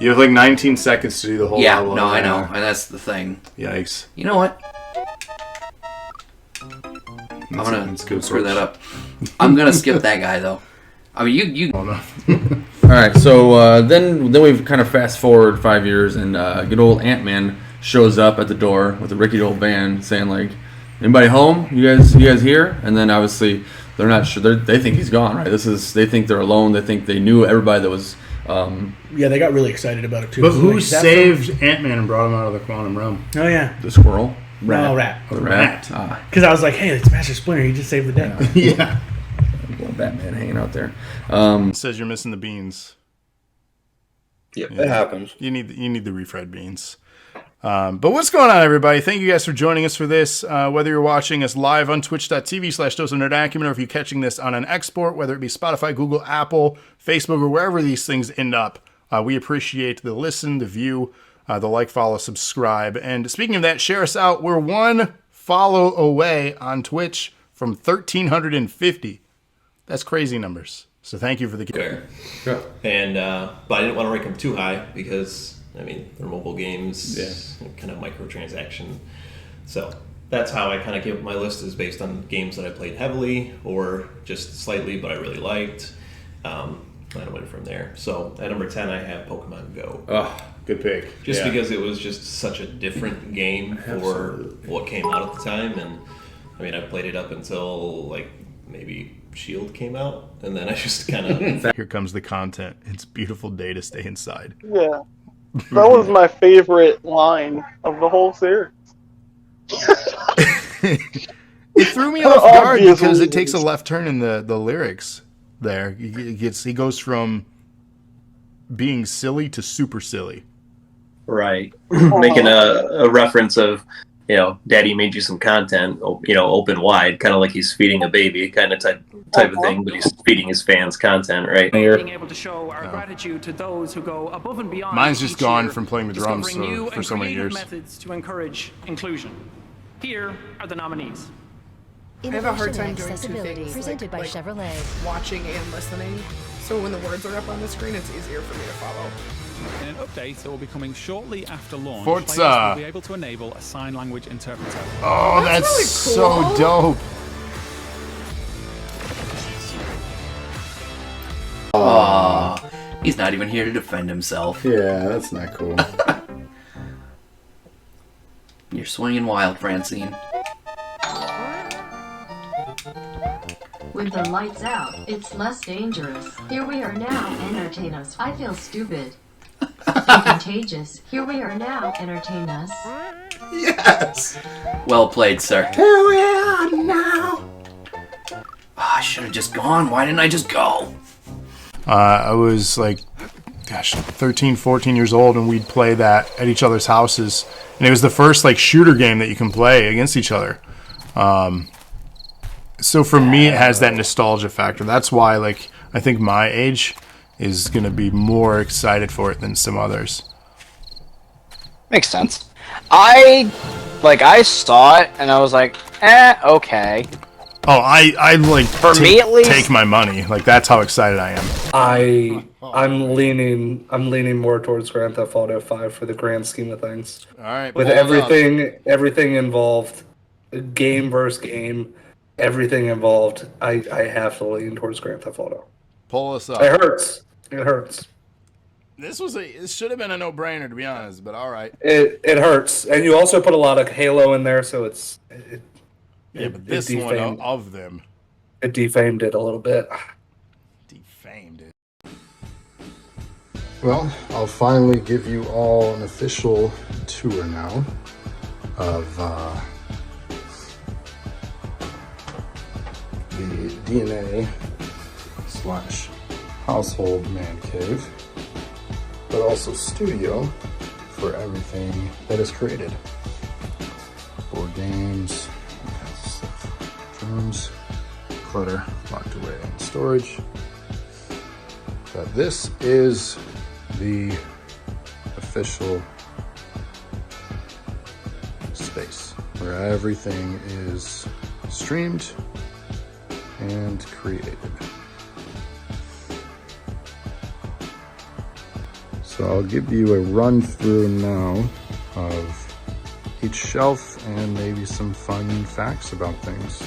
You have like 19 seconds to do the whole level. No, I know. And that's the thing. Yikes. You know what? I'm gonna screw that up. I'm gonna skip that guy though. I mean, you. All right, so then we've kind of fast forward 5 years, and good old Ant-Man shows up at the door with a rickety old van, saying like, "Anybody home? You guys here?" And then obviously they're not sure. They think he's gone, right? They think they're alone. They think they knew everybody that was. Yeah, they got really excited about it too. But who saved Ant-Man and brought him out of the quantum realm? Oh yeah, the squirrel. No, rat. Oh, the rat. Because I was like, hey, it's Master Splinter. He just saved the day. Yeah. Little Batman hanging out there. It says you're missing the beans. Yep, it happens. You need the refried beans. But what's going on, everybody? Thank you guys for joining us for this. Whether you're watching us live on twitch.tv/DoseOfNerdAcumen, or if you're catching this on an export, whether it be Spotify, Google, Apple, Facebook, or wherever these things end up, we appreciate the listen, the view, the like, follow, subscribe. And speaking of that, share us out. We're one follow away on Twitch from 1,350. That's crazy numbers. So thank you for the... Sure. And, but I didn't want to rank them too high because, I mean, they're mobile games, kind of microtransaction. So that's how I kind of came up with my list, is based on games that I played heavily or just slightly but I really liked. I went from there. So at number 10, I have Pokemon Go. Oh, good pick. Just because it was just such a different game for what came out at the time. And I mean, I played it up until like maybe Shield came out, and then I just kind of... Here comes the content. It's a beautiful day to stay inside. Yeah. That was my favorite line of the whole series. It threw me off guard because it takes a left turn in the lyrics there. He goes from being silly to super silly. Right. Making a reference of, Daddy made you some content, open wide, kind of like he's feeding a baby kind of type of thing, but he's feeding his fans content, right? Being able to show our gratitude to those who go above and beyond. Mine's just gone from playing the drums for so many years. Methods to encourage inclusion. Here are the nominees. I have a hard time doing two things, presented by Chevrolet. Watching and listening. So when the words are up on the screen, it's easier for me to follow. In an update that will be coming shortly after launch, Forza players will be able to enable a sign language interpreter. Oh, that's really cool. so dope. Aww. He's not even here to defend himself. Yeah, that's not cool. You're swinging wild, Francine. With the lights out, it's less dangerous. Here we are now. Entertain us. I feel stupid. Contagious. Here we are now. Entertain us. Yes. Well played, sir. Here we are now. I should have just gone. Why didn't I just go? I was like, 13, 14 years old, and we'd play that at each other's houses. And it was the first like shooter game that you can play against each other. So for me, it has that nostalgia factor. That's why, like, I think my age is going to be more excited for it than some others. Makes sense. I saw it and I was like, okay. Oh, I like For me at least, take my money. Like, that's how excited I am. I'm leaning more towards Grand Theft Auto 5 for the grand scheme of things. All right, with everything involved, game versus game, everything involved, I have to lean towards Grand Theft Auto. Pull us up. It hurts. It hurts. This should have been a no-brainer, to be honest, but all right. It hurts, and you also put a lot of Halo in there, so but this one of them, it defamed it a little bit. Defamed it. Well, I'll finally give you all an official tour now of the DNA / household man cave, but also studio for everything that is created. Board games, all kinds of stuff. Drums, clutter locked away in storage. But this is the official space where everything is streamed and created. So I'll give you a run through now of each shelf and maybe some fun facts about things.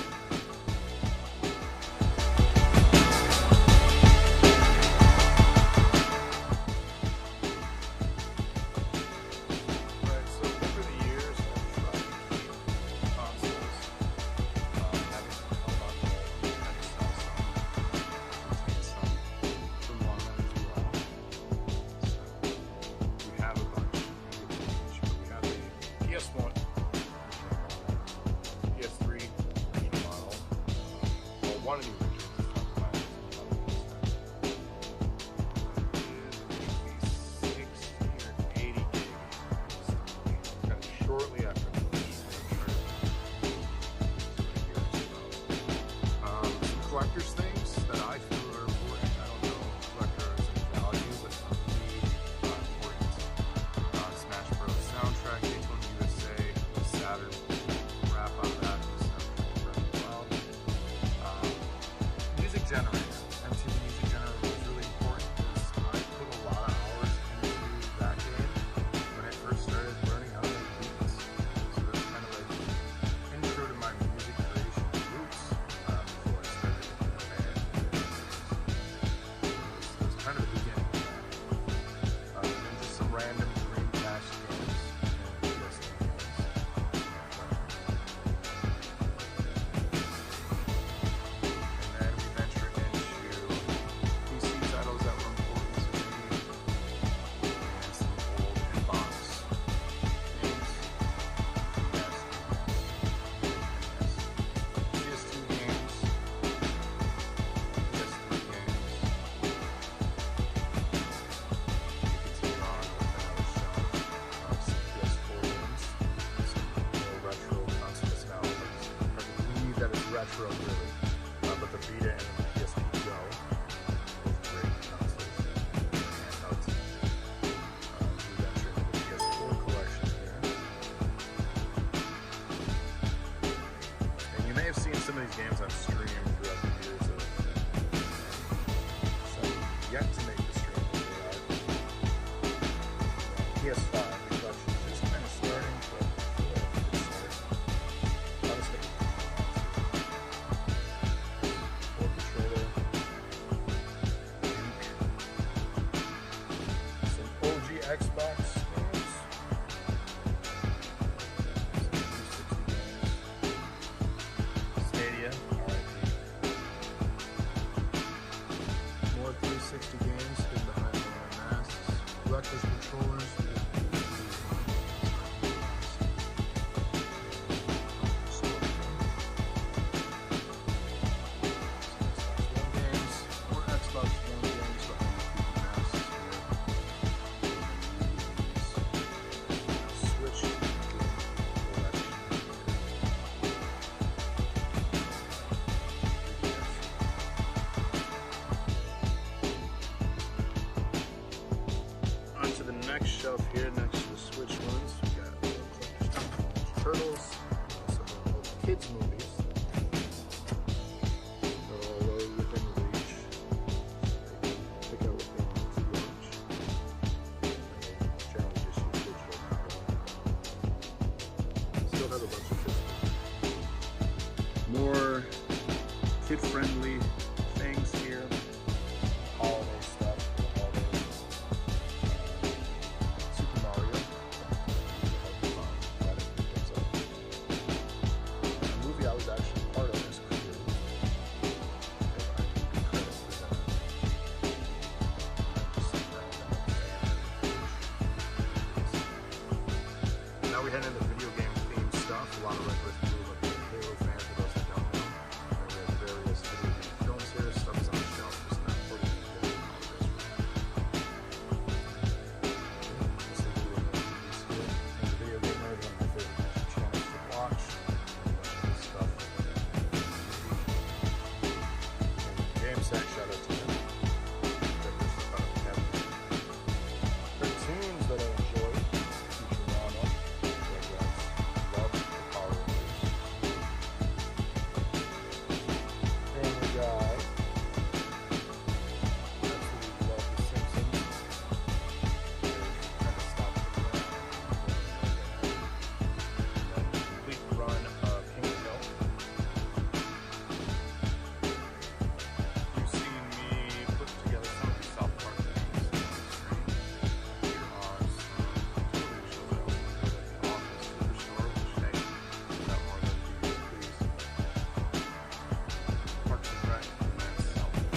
Collector's things that I feel are important. I don't know if collectors and value, but for me, important. Smash Bros. Soundtrack, Daytona USA, Saturn, wrap on that. Well, music generator, MTV Music Generator was really important because I put a lot of hours into that game when I first started learning how to make beats. So that's kind of like intro to my music creation roots. Before I started in the band. So it's kind of the beginning of that. And then just some random Dreamcast games and PS2 games. And then we ventured into PC titles that were important to me and some old inbox games. PS2 games. PS3 games. You can see on another shelf some PS4 games, some more retro consoles now. Hard to believe that it's retro, really. But the Vita and the PSP Go, both great consoles. Handhelds. We ventured into the PS4 collection here. And you may have seen some of these games on stream throughout the years of some yet to make the stream that PS5 collection is just kind of starting, but I feel like it's start. I'll just make it Four controller, Duke, some OG Xbox games, some 360 games. Stadia, RIP. More 360 games. shelf here next to the Switch ones. We got Turtles, also all the kids movies. They're all low within reach. Pick out what they want to watch. Generally just use digital now. Still have a bunch of kids. More kid-friendly things here. Holiday stuff. Super Mario. A movie I was actually part of this career. Now we head into video game themed stuff. A lot of regular people like Halo fans, for those that don't know. And we have various video game films here. Stuff is on the shelf, just not putting it in the Video Game Nerd, one of my favorite channels to watch. This stuff. Game Sack, shout out to them. Cartoons that I enjoy. Futurama, Rugrats, love the Power Rangers. Family Guy. Absolutely love The Simpsons. Kind of stopped complete run of King of Hill. You've seen me put together some of these South Park things on the screen. Here are some television shows I also put at the office Superstore, which hey, without more than you, please. Parks and Rec, and that's South Park.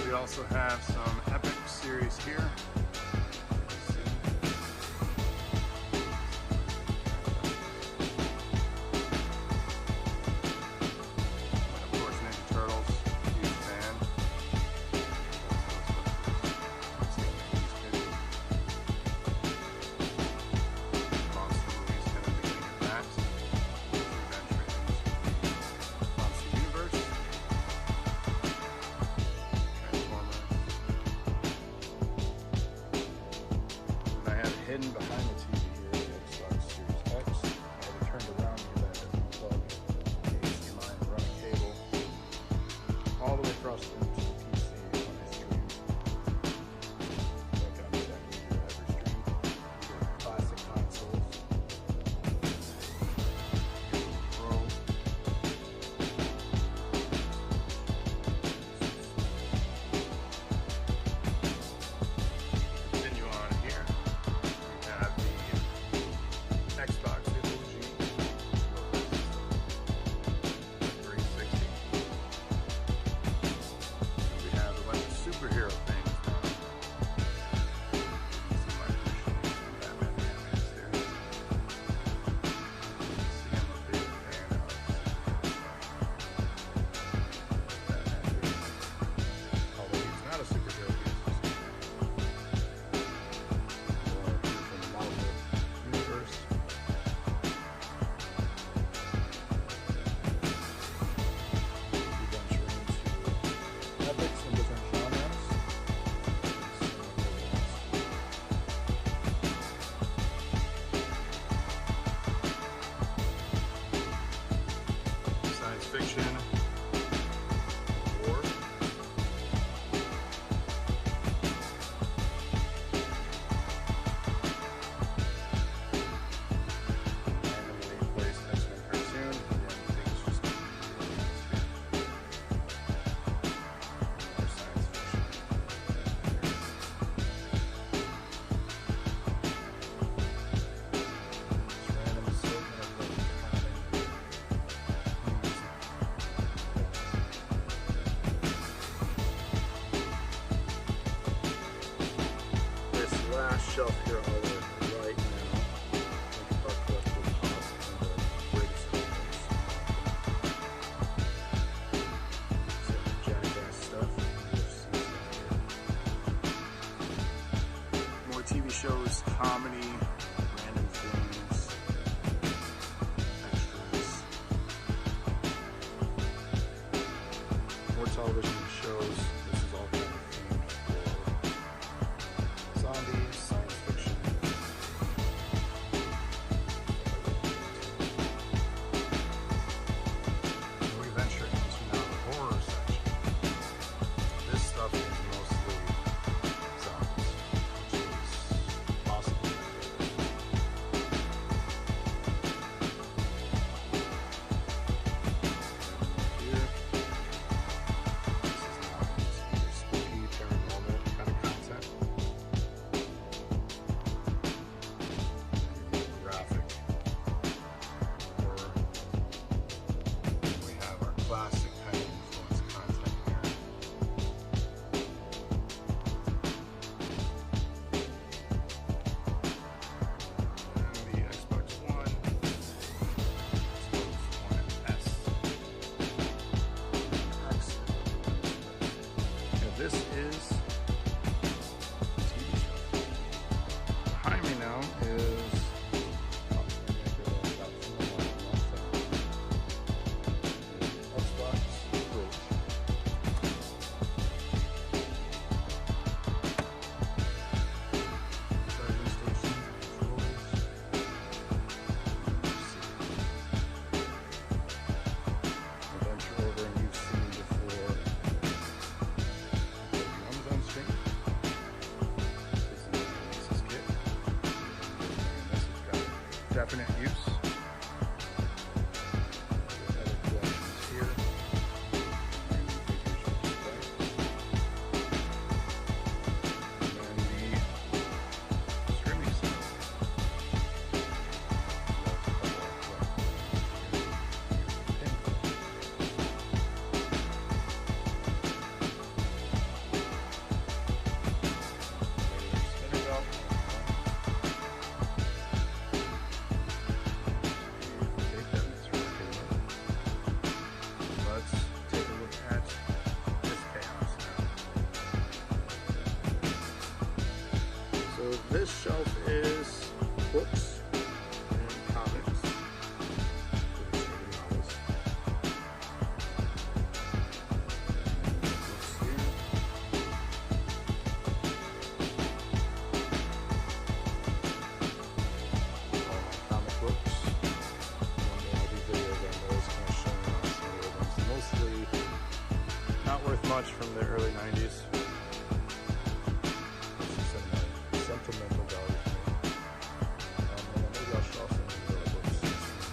We also have some Epic series here. And of course, Ninja Turtles, huge fan. Monster movies, kind of beginning of that. Adventure into Monster Universe. And I have hidden behind the TV here the Xbox Series X. I have it turned around because I have to plug the HDMI and run a cable all the way across the room to the PC when I stream. So I can understand when you ever stream. These are classic consoles. Pro. Continue on here. We have the Xbox 360. We have a bunch of superhero things now. See my Batman animated series. See, I'm a big fan of Batman movies. Although he's not a superhero, he's just more from the Marvel universe. We venture into epics and different genres. Science fiction, war. Randomly placed X-Men cartoon, and things just keep moving more science fiction. Just random assortment of those comic movies. shelf here all the right now. Think about collectible pop and the greatest collectors. Some Jackass stuff. More TV shows, comedy, random things, extras. More television shows. This is all kind of themed for zombies, science fiction. We venture into now the horror section. This stuff is mostly zombies, which is possible. Here, this is spooky, paranormal kind of content. Graphic horror. We have our classic kind of influence content here. And the Xbox One, Xbox One S, X. And this is the TV show. Behind me now is Xbox Roach. Charging station, controllers. Adventure over, and you've seen before. Drums on string. This is the Genesis kit. And this has got definite use. Other collections here. And the figures you can play. And the streaming center. Let's take a look at this chaos now. So this shelf is books and comics. Illustrated novels. Books here. All my comic books. One day I'll do videos on those, kind of showing off some of the ones. Mostly not worth much from the early 90s. This is some sentimental value for me. And then maybe I'll show off some of the other books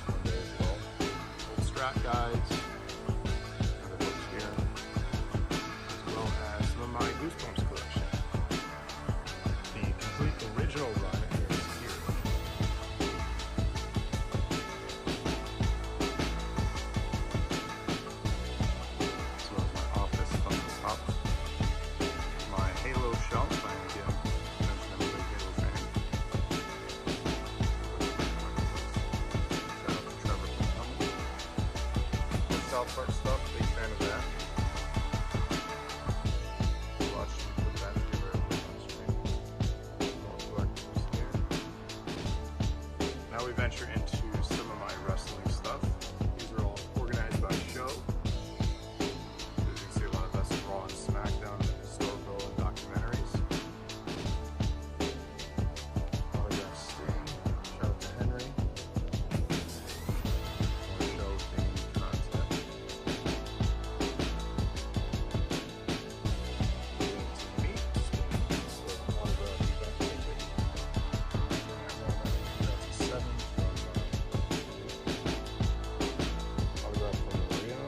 one day as well. Old strat guides, other books here, as well as some of my Goosebumps collection. The complete original run is here. As well as my office Funko Pops. My Halo shelf, I again mentioned I'm a big Halo fan. Shout out to Trevor for coming. The South Park stuff, big fan of that. Watch me put that together on screen. More collectibles here. Now we venture into some of my wrestling stuff. These are all organized by show. As you can see, a lot of that's Raw and SmackDown and historical and documentaries. Autograph Sting. Shout out to Henry. More show themed content. To meet Sting. So autograph event ticket. That's a 7 from autograph from Maria.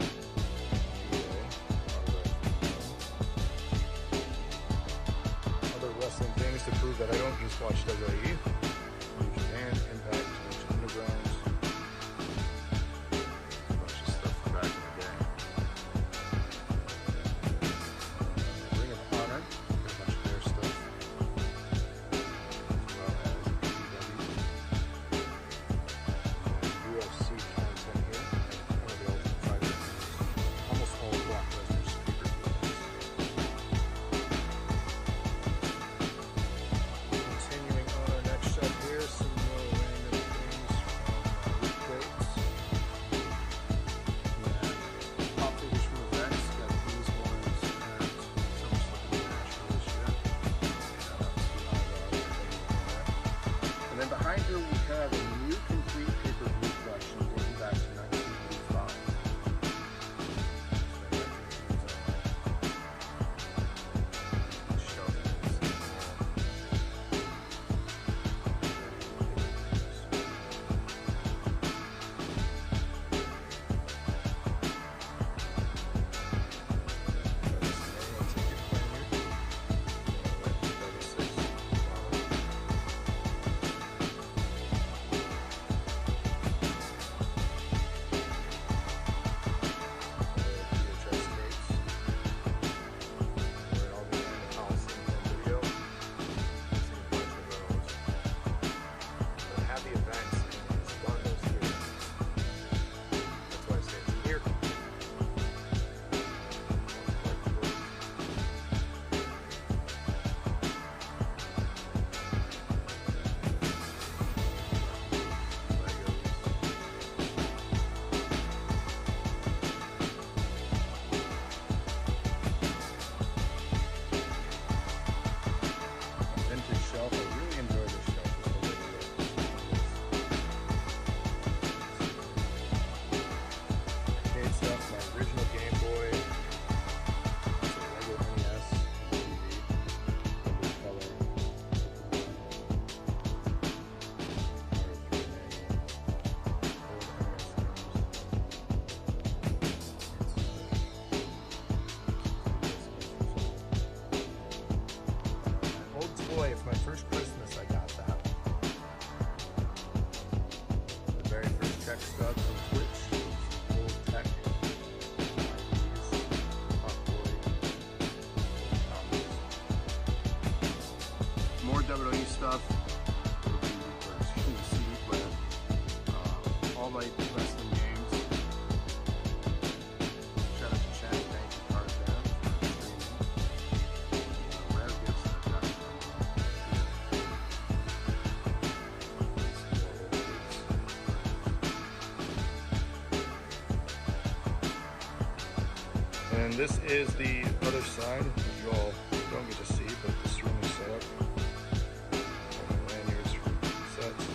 Other wrestling things to prove that I don't just watch WWE. New Japan, Impact, Lucha Underground. A bunch of stuff from back in the day. Ring of Honor, got a bunch of their stuff. tech stuff on Twitch. Old tech. More WWE stuff. CD player. All my wrestling games. Shout out to Chad. Thank you, Tarzan, for streaming. Rare gifts that I got from And this is the other side, which you all don't get to see, but this room is set up. Lanyards for sets.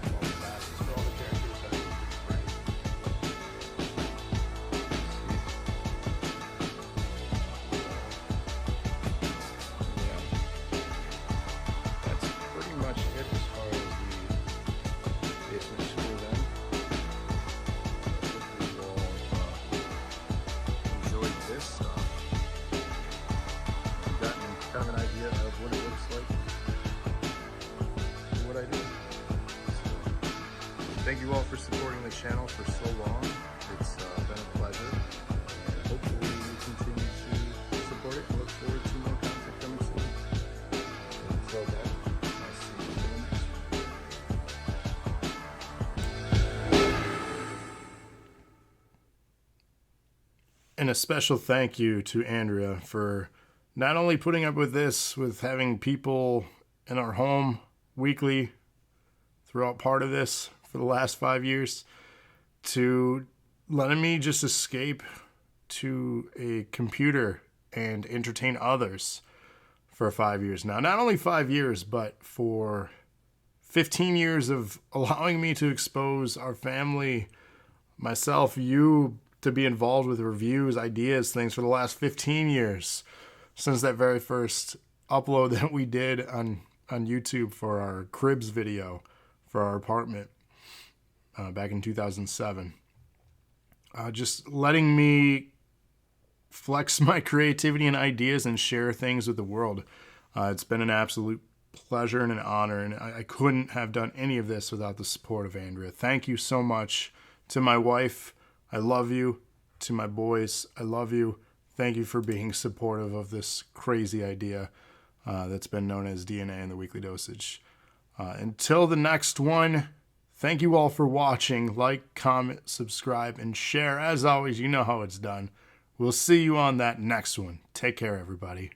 All the masks for all the characters. That is pretty yeah. That's pretty much it as far as the basement tour then. Enjoyed this stuff. I've gotten kind of an idea of what it looks like and what I do. So, thank you all for supporting the channel for so long. It's been a pleasure. And hopefully you continue to support it and look forward to more content coming soon. Until then, I'll see you in the next one. And a special thank you to Andrea for not only putting up with this, with having people in our home weekly throughout part of this for the last 5 years, to letting me just escape to a computer and entertain others for 5 years now. Not only 5 years, but for 15 years of allowing me to expose our family, myself, you, to be involved with reviews, ideas, things for the last 15 years since that very first upload that we did on YouTube for our cribs video for our apartment back in 2007. Just letting me flex my creativity and ideas and share things with the world. It's been an absolute pleasure and an honor, and I couldn't have done any of this without the support of Andrea. Thank you so much. To my wife, I love you. To my boys, I love you. Thank you for being supportive of this crazy idea that's been known as DNA and the Weekly Dosage. Until the next one, thank you all for watching. Like, comment, subscribe, and share. As always, you know how it's done. We'll see you on that next one. Take care, everybody.